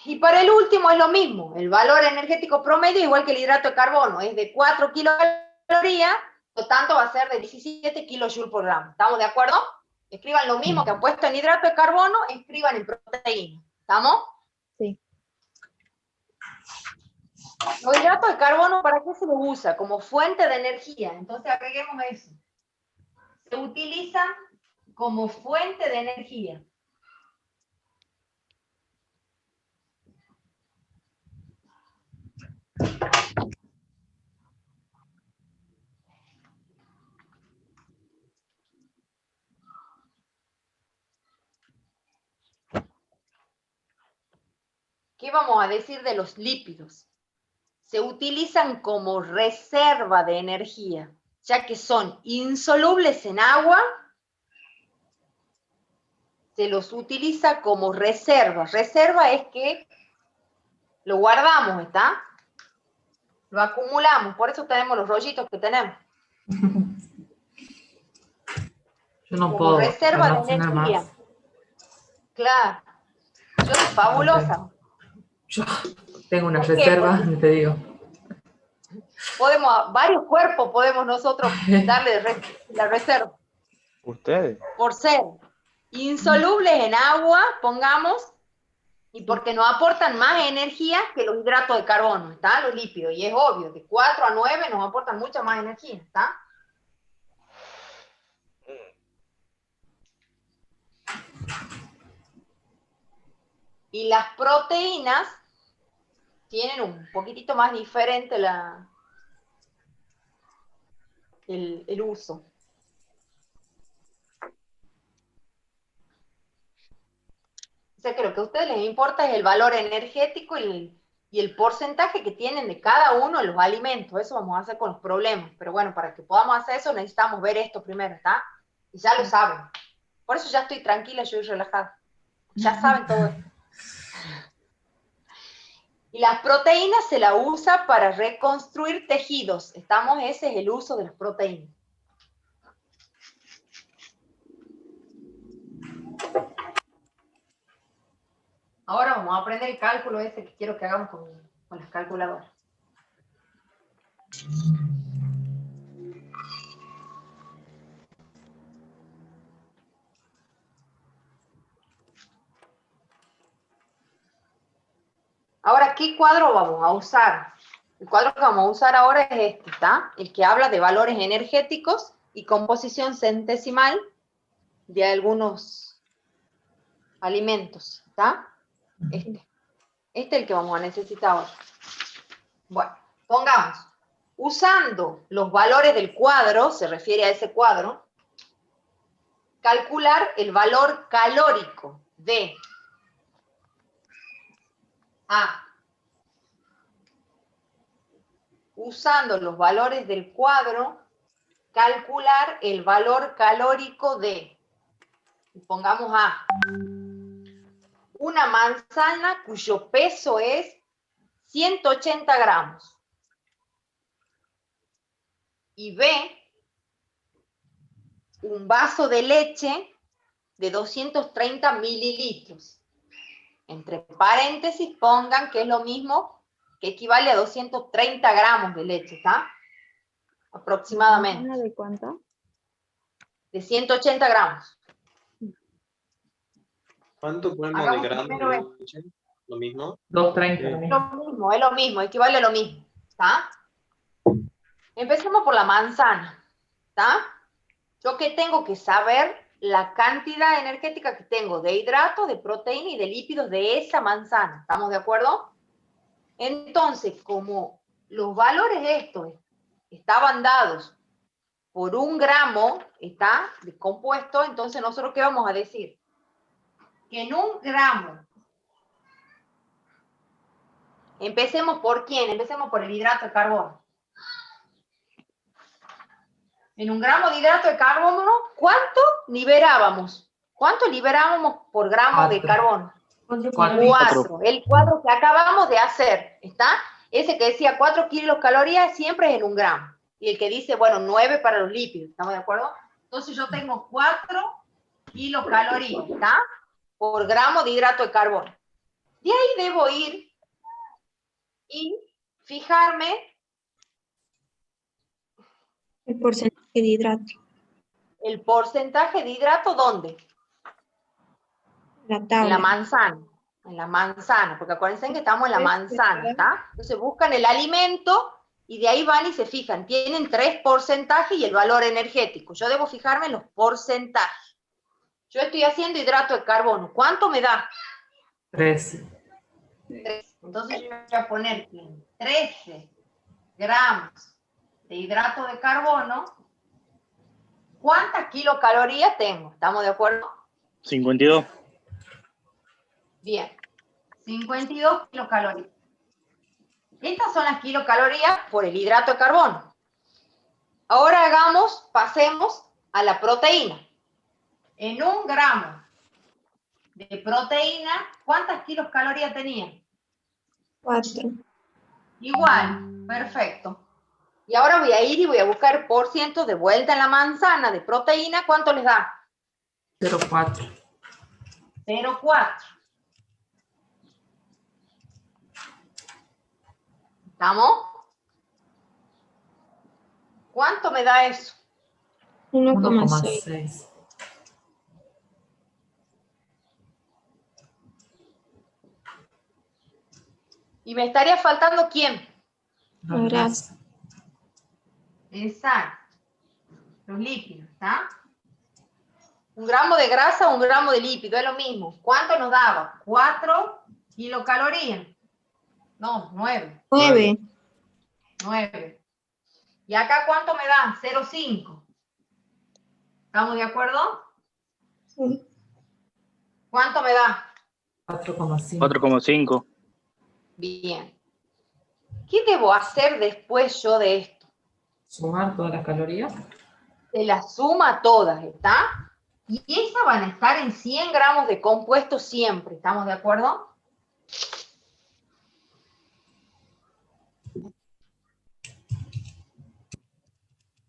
Y para el último es lo mismo. El valor energético promedio, igual que el hidrato de carbono, es de 4 kilocalorías, por lo tanto va a ser de 17 kilojoules por gramo. ¿Estamos de acuerdo? Escriban lo mismo que han puesto en hidrato de carbono, escriban en proteína. ¿Estamos? Sí. Los hidratos de carbono, ¿para qué se los usa? Como fuente de energía. Entonces agreguemos eso. Se utilizan como fuente de energía. ¿Qué vamos a decir de los lípidos? Se utilizan como reserva de energía, ya que son insolubles en agua, se los utiliza como reserva. Reserva es que lo guardamos, ¿está? Lo acumulamos, por eso tenemos los rollitos que tenemos. Yo no Como puedo reserva de almacenar energía. más. Claro. Yo soy fabulosa. Yo tengo una ¿Por qué? reserva, Porque te digo. varios cuerpos podemos nosotros darle la reserva. ¿Ustedes? Por ser insolubles en agua, pongamos, y porque nos aportan más energía que los hidratos de carbono, ¿está? Los lípidos, y es obvio, de 4 a 9 nos aportan mucha más energía, ¿está? Y las proteínas tienen un poquitito más diferente el uso. O sea que lo que a ustedes les importa es el valor energético y el porcentaje que tienen de cada uno de los alimentos. Eso vamos a hacer con los problemas. Pero bueno, para que podamos hacer eso necesitamos ver esto primero, ¿está? Y ya lo saben. Por eso ya estoy tranquila, yo estoy relajada. Ya saben todo esto. Y las proteínas se las usa para reconstruir tejidos. ¿Estamos? Ese es el uso de las proteínas. Ahora vamos a aprender el cálculo ese que quiero que hagamos con las calculadoras. ¿qué cuadro vamos a usar? El cuadro que vamos a usar ahora es este, ¿está? El que habla de valores energéticos y composición centesimal de algunos alimentos, ¿está? Este es el que vamos a necesitar ahora. Bueno, pongamos, usando los valores del cuadro, se refiere a ese cuadro, calcular el valor calórico de A. Usando los valores del cuadro, calcular el valor calórico de, pongamos A, una manzana cuyo peso es 180 gramos. Y B, un vaso de leche de 230 mililitros. Entre paréntesis pongan que es lo mismo, que equivale a 230 gramos de leche, ¿está? Aproximadamente. ¿De cuánto? De 180 gramos. ¿Cuánto podemos Hagamos de gramos primero de leche? ¿Lo mismo? 230 lo mismo. Lo mismo, es lo mismo, equivale a lo mismo, ¿está? Empecemos por la manzana, ¿está? Yo que tengo que saber la cantidad energética que tengo de hidratos, de proteína y de lípidos de esa manzana, ¿estamos de acuerdo? Entonces, como los valores estos estaban dados por 1 gramo, ¿está? De compuesto, entonces nosotros ¿qué vamos a decir? Que en 1 gramo, empecemos por ¿quién? Empecemos por el hidrato de carbono. En 1 gramo de hidrato de carbono, ¿cuánto liberábamos? ¿Cuánto liberábamos por gramo de carbono? 4. El cuadro que acabamos de hacer, ¿está? Ese que decía 4 kilocalorías siempre es en 1 gramo. Y el que dice, bueno, 9 para los lípidos, ¿estamos de acuerdo? Entonces yo tengo 4 kilocalorías, ¿está? Por gramo de hidrato de carbono. De ahí debo ir y fijarme El porcentaje de hidrato. el porcentaje de hidrato, ¿dónde? La En tabla. la manzana. En la manzana, porque acuérdense que estamos en la manzana, ¿está? Entonces buscan el alimento y de ahí van y se fijan. Tienen 3 porcentajes y el valor energético. Yo debo fijarme en los porcentajes. Yo estoy haciendo hidrato de carbono. ¿Cuánto me da? 13. 13. Entonces yo voy a poner que 13 gramos de hidrato de carbono, ¿cuántas kilocalorías tengo? ¿Estamos de acuerdo? 52. Bien, 52 kilocalorías. Estas son las kilocalorías por el hidrato de carbono. Ahora pasemos a la proteína. En 1 gramo de proteína, ¿cuántas kilocalorías tenía? 4. Igual, perfecto. Y ahora voy a ir y voy a buscar por ciento de vuelta en la manzana de proteína. ¿Cuánto les da? 0,4. 0,4. ¿Estamos? ¿Cuánto me da eso? 1,6. 1,6. Y me estaría faltando ¿quién? La grasa. Exacto. Los lípidos, ¿está? 1 gramo de grasa, 1 gramo de lípido, es lo mismo. ¿Cuánto nos daba? 4 kilocalorías. No, 9. 9. 9. ¿Y acá cuánto me da? 0,5. ¿Estamos de acuerdo? Sí. ¿Cuánto me da? 4,5. 4,5. Bien. ¿Qué debo hacer después yo de esto? Sumar todas las calorías. Se las suma todas, ¿está? Y esas van a estar en 100 gramos de compuesto siempre, ¿estamos de acuerdo?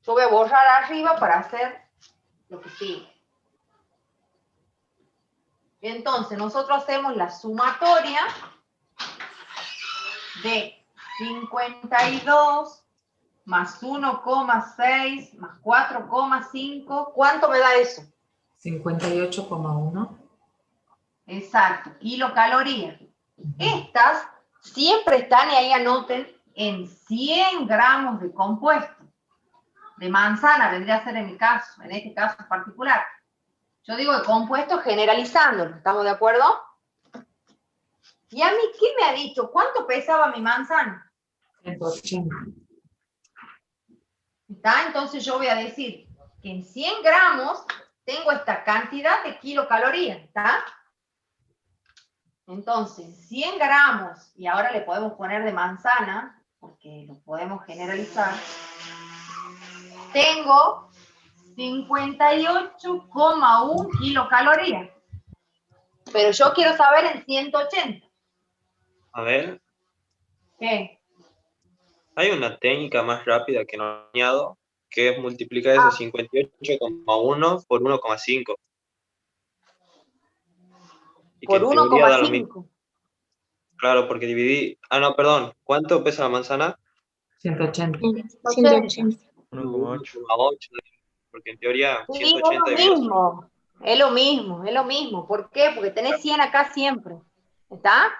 Yo voy a borrar arriba para hacer lo que sigue. Entonces, nosotros hacemos la sumatoria de 52 más 1,6 más 4,5. ¿Cuánto me da eso? 58,1. Exacto, kilocalorías. Estas siempre están, y ahí anoten, en 100 gramos de compuesto. De manzana vendría a ser en este caso en particular. Yo digo de compuesto generalizándolo, ¿estamos de acuerdo? Y a mí, ¿qué me ha dicho? ¿Cuánto pesaba mi manzana? 180. ¿Está? Entonces yo voy a decir que en 100 gramos tengo esta cantidad de kilocalorías, ¿está? Entonces, 100 gramos, y ahora le podemos poner de manzana, porque lo podemos generalizar, tengo 58,1 kilocalorías. Pero yo quiero saber en 180. A ver, ¿Qué? hay una técnica más rápida que no he enseñado, que es multiplicar esos 58,1 por 1,5. Y que Por en teoría da lo mismo. 1,5. Claro, porque dividí... Ah, no, perdón. ¿Cuánto pesa la manzana? 180. 180. 1,8. 1,8. Porque en teoría Sí, 180 dividido. es lo mismo. ¿Por qué? Porque tenés 100 acá siempre. ¿Está?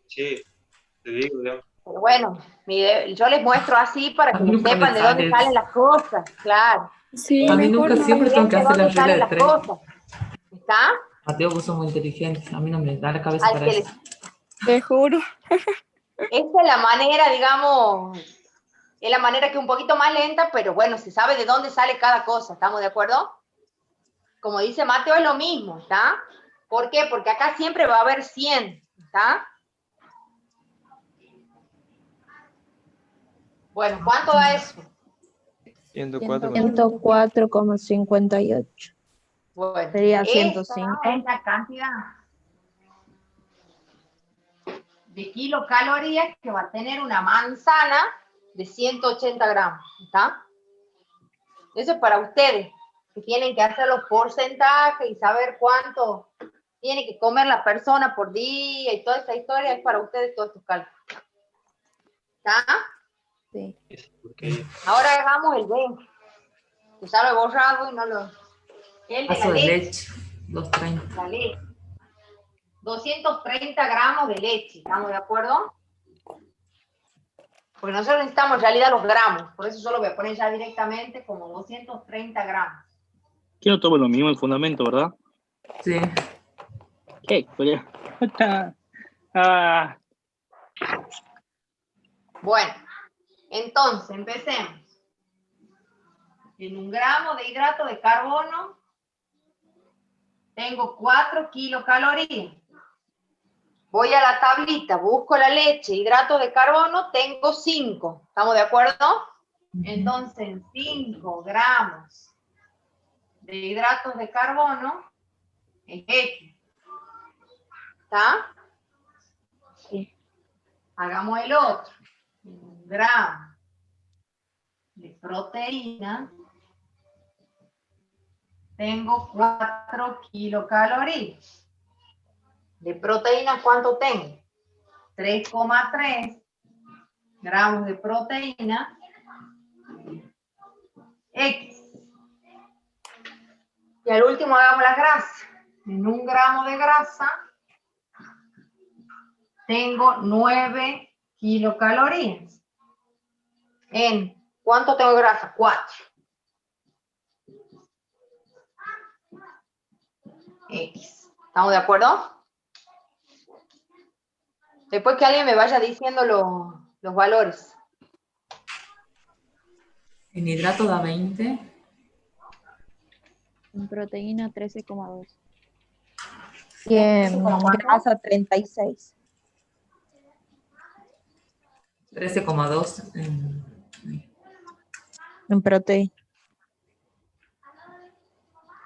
Sí, te digo, ya. Pero bueno, yo les muestro así para A que mí nunca sepan me de dónde sale. salen las cosas. Claro. Sí, A mí mejor nunca, no. siempre tengo que De hacer la dónde regla salen de las 3. cosas. ¿Está? Mateo, vos sos muy inteligente. A mí no me da la cabeza Al para que eso. Te juro. Esta es la manera, digamos, es la manera que es un poquito más lenta, pero bueno, se sabe de dónde sale cada cosa, ¿estamos de acuerdo? Como dice Mateo, es lo mismo, ¿está? ¿Por qué? Porque acá siempre va a haber 100, ¿está? Bueno, ¿cuánto da eso? 104. 104,58. Bueno, Sería esa 105. es la cantidad de kilocalorías que va a tener una manzana de 180 gramos, ¿está? Eso es para ustedes, que tienen que hacer los porcentajes y saber cuánto tiene que comer la persona por día y toda esa historia, es para ustedes todos estos cálculos. ¿Está? Sí. Porque Ahora hagamos el B, que ya lo he borrado y no lo... El de Vaso la de leche. leche. 230. La leche. 230 gramos de leche, ¿estamos de acuerdo? Porque nosotros necesitamos en realidad los gramos, por eso yo lo voy a poner ya directamente como 230 gramos. Que no tomo lo mismo en fundamento, ¿verdad? Sí. ¿Qué? Ah, Bueno, entonces empecemos. En 1 gramo de hidrato de carbono tengo 4 kilocalorías. Voy a la tablita, busco la leche, hidrato de carbono, tengo 5. ¿Estamos de acuerdo? Entonces, 5 gramos de hidratos de carbono es X. ¿Está? Sí. Hagamos el otro. 1 gramo de proteína tengo 4 kilocalorías. De proteína, ¿cuánto tengo? 3,3 gramos de proteína X. Y al último hagamos la grasa. En 1 gramo de grasa tengo 9 kilocalorías. ¿En cuánto tengo de grasa? 4. X. ¿Estamos de acuerdo? Después que alguien me vaya diciendo los valores. En hidrato da 20. En proteína 13,2. Y en grasa 36. 13,2. En proteína.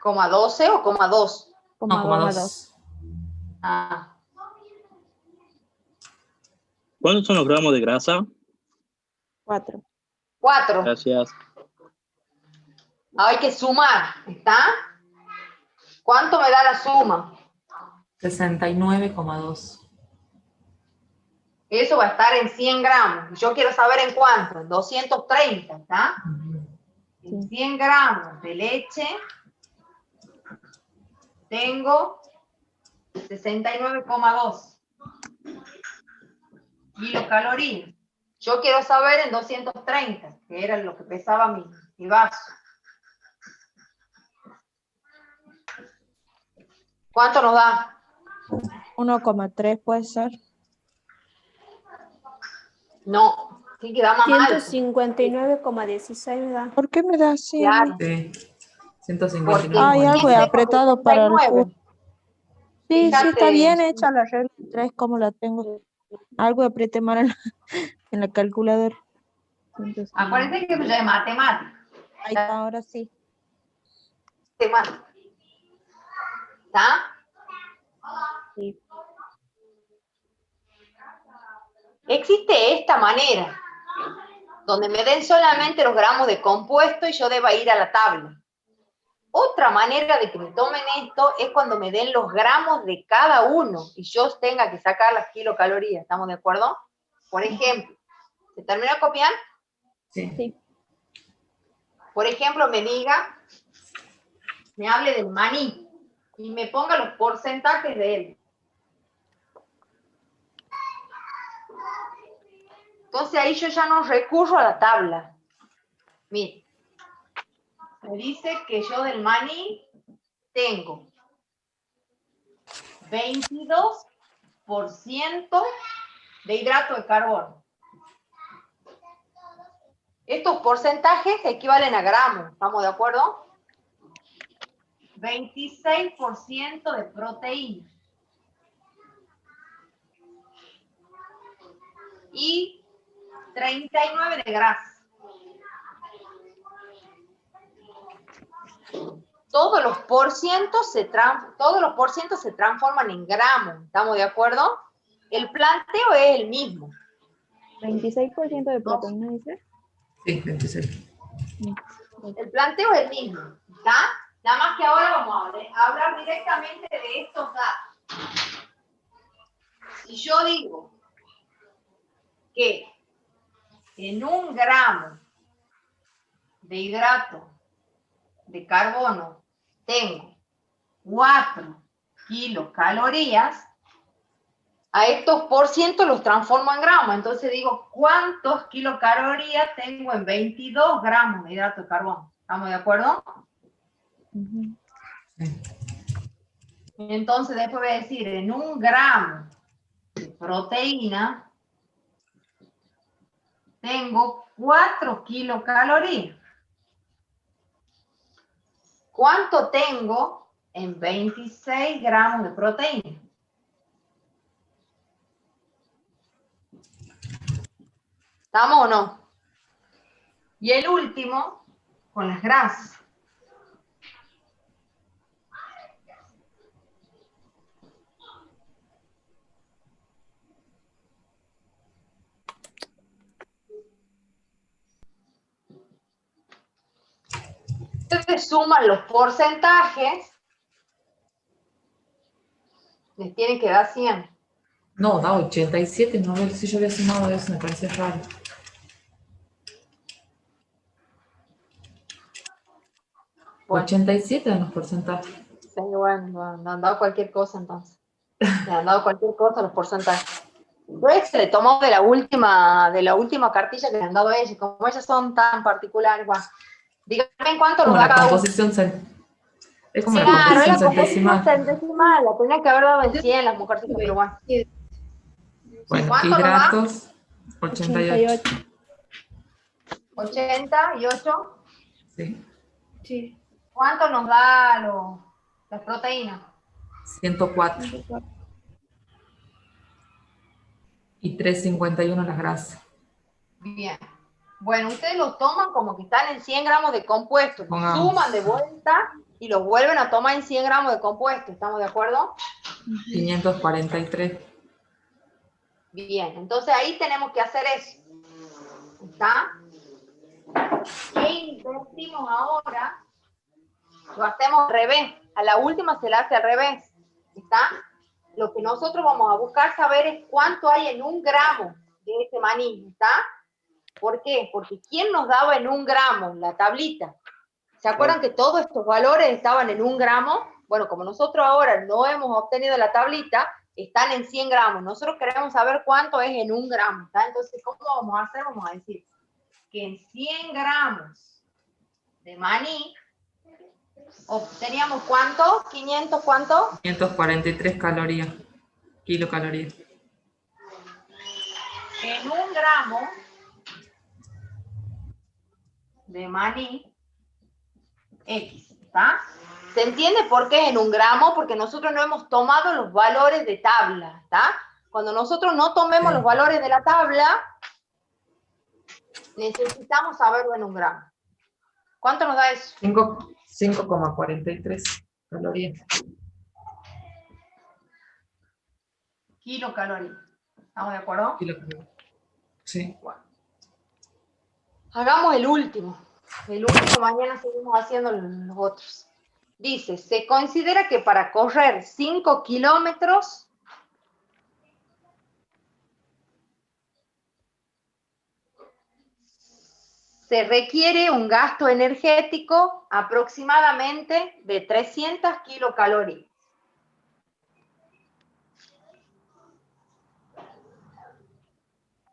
¿,12 o ,2? No, 2. Ah. ¿cuántos son los gramos de grasa? 4. 4. Gracias. Hay que sumar, ¿está? ¿Cuánto me da la suma? 69,2. Eso va a estar en 100 gramos. Yo quiero saber en cuánto, en 230, ¿está? En 100 gramos de leche tengo 69,2. kilocalorías. Yo quiero saber en 230, que era lo que pesaba mi vaso. ¿Cuánto nos da? 1,3 puede ser. No, sí que da más alto. 159,16 me da. ¿Por qué me da así? Claro. Sí. Porque 159. Hay algo apretado para el 69. curso. Sí, Fíjate. sí, está bien hecha la regla 3, como la tengo. Algo apreté mal en la calculadora. Acuérdense que ya es matemática. Ahí está, ahora sí. ¿Está? Sí. Existe esta manera, donde me den solamente los gramos de compuesto y yo deba ir a la tabla. Otra manera de que me tomen esto es cuando me den los gramos de cada uno y yo tenga que sacar las kilocalorías. ¿Estamos de acuerdo? Por ejemplo, ¿se terminó de copiar? Sí. Por ejemplo, me hable del maní y me ponga los porcentajes de él. Entonces ahí yo ya no recurro a la tabla. Mire, me dice que yo del maní tengo 22% de hidrato de carbono. Estos porcentajes equivalen a gramos, ¿estamos de acuerdo? 26% de proteína. Y 39 de grasa. Todos los porcientos se transforman en gramos, ¿estamos de acuerdo? El planteo es el mismo. 26% de proteína, dice. Sí, 26. El planteo es el mismo, ¿está? Nada más que ahora vamos a hablar directamente de estos datos. Si yo digo que en 1 gramo de hidrato de carbono tengo 4 kilocalorías, a estos porcientos los transformo en gramos. Entonces digo, ¿cuántos kilocalorías tengo en 22 gramos de hidrato de carbono? ¿Estamos de acuerdo? Entonces después voy a decir, en 1 gramo de proteína tengo 4 kilocalorías. ¿Cuánto tengo en 26 gramos de proteína? ¿Estamos o no? Y el último, con las grasas. Ustedes suman los porcentajes, les tienen que dar 100. No, da 87. No, a ver si yo había sumado eso, me parece raro. Bueno. 87 en los porcentajes. Sí, bueno, me han dado cualquier cosa entonces. Me han dado cualquier cosa los porcentajes. Pues se le tomó de la última cartilla que le han dado a ellos. Como ellas son tan particulares, bueno. Díganme cuánto nos Como da la cada uno. composición es como la Claro, es la composición composición centesimal. centesimal. La tenía que haber dado en 100 las mujercitas, pero bueno. Bueno, ¿Cuánto nos da? hidratos, 88. 88. Sí. Sí. ¿Cuánto nos da las proteínas? 104. Y 351 las grasas. Bien. Bueno, ustedes lo toman como que están en 100 gramos de compuesto. Pongamos. Suman de vuelta y los vuelven a tomar en 100 gramos de compuesto. ¿Estamos de acuerdo? 543. Bien, entonces ahí tenemos que hacer eso. ¿Está? ¿Qué invertimos ahora? Lo hacemos al revés. A la última se la hace al revés. ¿Está? Lo que nosotros vamos a buscar saber es cuánto hay en 1 gramo de ese maní. ¿Está? ¿Por qué? Porque ¿quién nos daba en 1 gramo? La tablita. ¿Se acuerdan que todos estos valores estaban en 1 gramo? Bueno, como nosotros ahora no hemos obtenido la tablita, están en 100 gramos. Nosotros queremos saber cuánto es en 1 gramo, ¿está? Entonces, ¿cómo vamos a hacer? Vamos a decir que en 100 gramos de maní obteníamos ¿cuánto? 500, ¿cuánto? 543 calorías, kilocalorías. En 1 gramo de maní X, ¿está? ¿Se entiende por qué es en 1 gramo? Porque nosotros no hemos tomado los valores de tabla, ¿está? Cuando nosotros no tomemos los valores de la tabla, necesitamos saberlo en 1 gramo. ¿Cuánto nos da eso? 5,43 calorías. Kilocalorías. ¿Estamos de acuerdo? Kilocalorías. Sí. Bueno. Hagamos el último. El último, mañana seguimos haciendo los otros. Dice, se considera que para correr 5 kilómetros se requiere un gasto energético aproximadamente de 300 kilocalorías.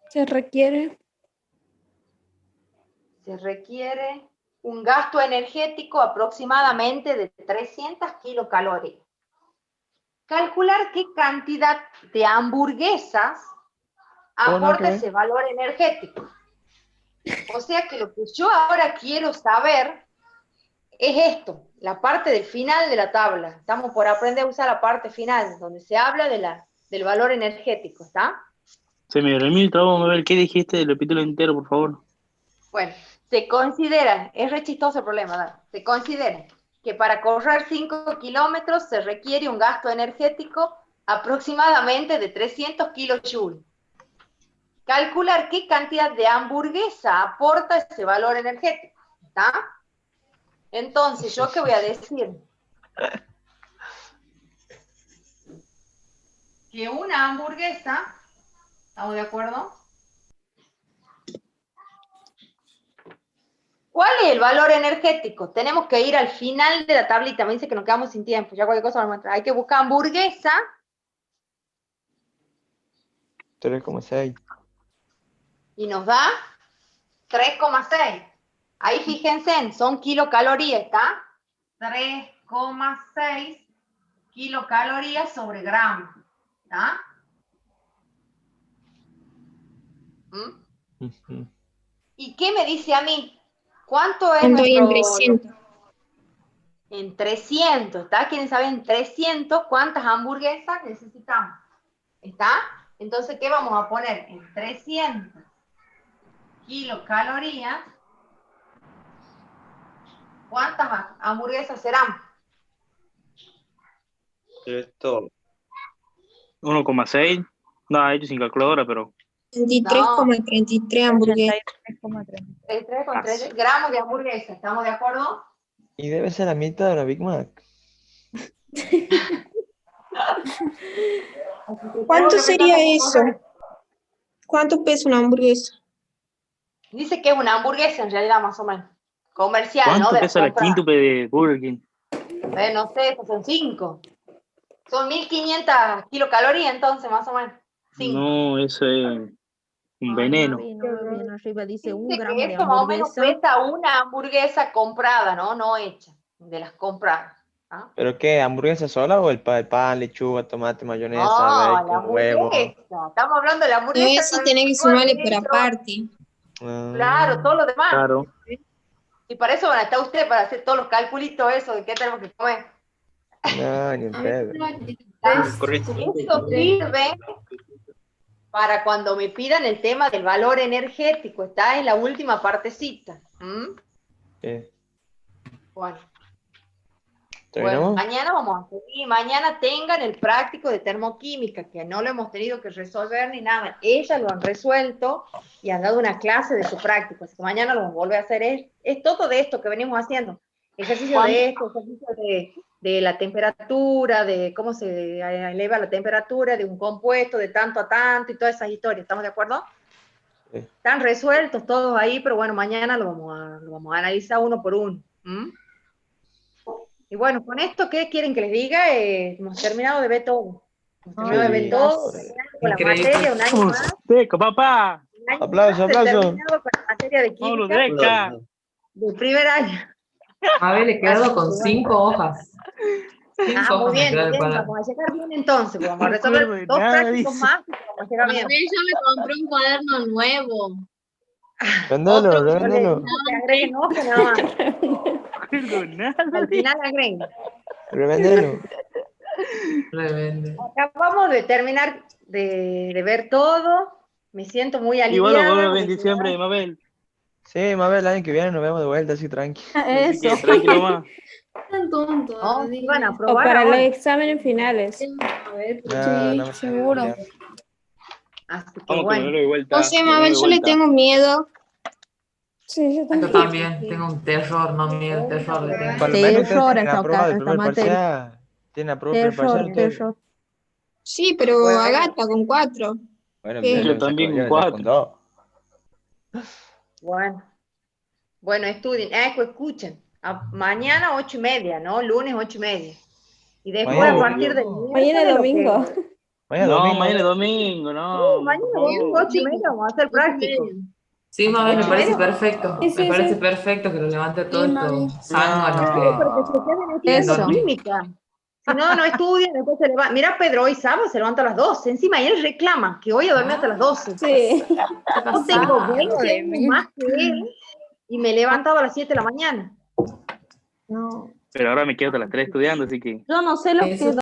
Se requiere un gasto energético aproximadamente de 300 kilocalorías. Calcular qué cantidad de hamburguesas aporta ese valor energético. O sea que lo que yo ahora quiero saber es esto, la parte del final de la tabla. Estamos por aprender a usar la parte final, donde se habla del valor energético, ¿está? Se me remil el trabajo, a ver qué dijiste del capítulo entero, por favor. Bueno, se considera, es re chistoso el problema, ¿verdad? Se considera que para correr 5 kilómetros se requiere un gasto energético aproximadamente de 300 kilojoules. Calcular qué cantidad de hamburguesa aporta ese valor energético, ¿está? Entonces, ¿yo qué voy a decir? Que una hamburguesa, ¿estamos de acuerdo? ¿Cuál es el valor energético? Tenemos que ir al final de la tablita, me dice que nos quedamos sin tiempo, ya cualquier cosa lo muestra. Hay que buscar hamburguesa. 3,6. Y nos da 3,6. Ahí fíjense, son kilocalorías, ¿está? 3,6 kilocalorías sobre gramo, ¿está? ¿Y qué me dice a mí? ¿Cuánto es Estoy en nuestro... 300. En 300, ¿está? ¿Quieren saber en 300 cuántas hamburguesas necesitamos? ¿Está? Entonces, ¿qué vamos a poner? En 300 kilocalorías, ¿cuántas hamburguesas serán? Esto, 1,6. No, he hecho sin calculadora, pero 23,33 hamburguesas. 33,3 gramos de hamburguesa, ¿estamos de acuerdo? Y debe ser la mitad de la Big Mac. ¿Cuánto sería eso? ¿Cuánto pesa una hamburguesa? Dice que es una hamburguesa en realidad, más o menos. Comercial, ¿no? ¿cuánto De pesa la comprada. quíntuple de Burger King? No sé, estos son 5. Son 1500 kilocalorías, entonces, más o menos. 5. No, eso es un veneno. Bien arriba dice 1 Dice gramo que de esto más o menos hamburguesa. pesa una hamburguesa comprada, ¿no? No hecha, de las compradas. ¿Ah? ¿Pero qué? ¿Hamburguesa sola o el pan, lechuga, tomate, mayonesa, No, la bacon, huevo? hamburguesa. Estamos hablando de la No, hamburguesa. eso tenés que sumarle por aparte. Claro, todo lo demás. Claro. Y para eso van a estar ustedes, para hacer todos los calculitos, eso, de qué tenemos que comer. No, ni en pedo. correcto. Eso sirve para cuando me pidan el tema del valor energético. Está en la última partecita. Sí. Bueno. ¿Terminamos? Bueno, mañana vamos a seguir. Mañana tengan el práctico de termoquímica, que no lo hemos tenido que resolver ni nada. Ellas lo han resuelto y han dado una clase de su práctico. Así que mañana lo vamos a volver a hacer. Es todo de esto que venimos haciendo. Ejercicio de esto, ejercicio de la temperatura, de cómo se eleva la temperatura de un compuesto de tanto a tanto y todas esas historias. ¿Estamos de acuerdo? Sí. Están resueltos todos ahí, pero bueno, mañana lo vamos a analizar uno por uno. Y bueno, con esto, ¿qué quieren que les diga? Hemos terminado de ver todo. Se me ve todo, con la Increíble. materia, un año más. Seco, papá. Un año Aplauso, más aplauso. terminado con la materia de Pablo química Deca. del primer año. Mabel, he quedado con 5 hojas. 5 Ah, muy hojas me bien, quedó muy el bien, cuaderno. vamos a llegar bien entonces, pues, vamos a No me resolver acuerdo de 2 nada, prácticos dice. más y vamos a llegar bien. Mabel, yo me compré un cuaderno nuevo. Vendelo, Otro, yo le revendelo. dije que agreguen hoja nada más. No acuerdo nada. Al final agreguen. Revendelo. Revende. Acabamos de terminar de ver todo. Me siento muy Igual lo vuelvo a aliviada. ver en diciembre, Mabel. Sí, Mabel, el año que viene nos vemos de vuelta, así tranqui. Así que Eso. tranquilo más. Tan tonto. No, sí van a O aprobar para los ahora. exámenes finales. A ver, No, no me seguro. Así que Vamos con bueno. el de vuelta. No sé, el de Mabel, yo le vuelta. tengo miedo. Sí, yo Yo también. también tengo un terror, no miedo, terror le tengo. Por lo Sí, menos ustedes terror tienen esta aprobado el esta primer materia. parcial. Tienen aprobado el primer parcial Terror, ustedes. terror. Sí, pero Bueno. Agata con 4. Bueno, Sí. Yo también con 4. Bueno. Bueno, estudien. Escuchen. Mañana 8:30, ¿no? Lunes 8:30. Y después Mañana a partir del domingo. Mañana es domingo. Mañana No, domingo. mañana es domingo, no. Mañana por domingo favor. 8:30 vamos a hacer práctico. Sí, Mabel, me 8:30. parece perfecto. Sí, sí, Me parece sí. perfecto que lo levante todo Sí, esto mami. zánganos No. Para que se queden estudiando Eso. química. Si no, no estudian, después se levantan. Mira, Pedro, hoy sábado se levanta a las 12. Encima, y él reclama que hoy a dormir hasta las 12. Sí. Yo tengo 20 años más que él y me he levantado a las 7 de la mañana. No. Pero ahora me quedo hasta las 3 estudiando, así que. Yo no sé lo Eso que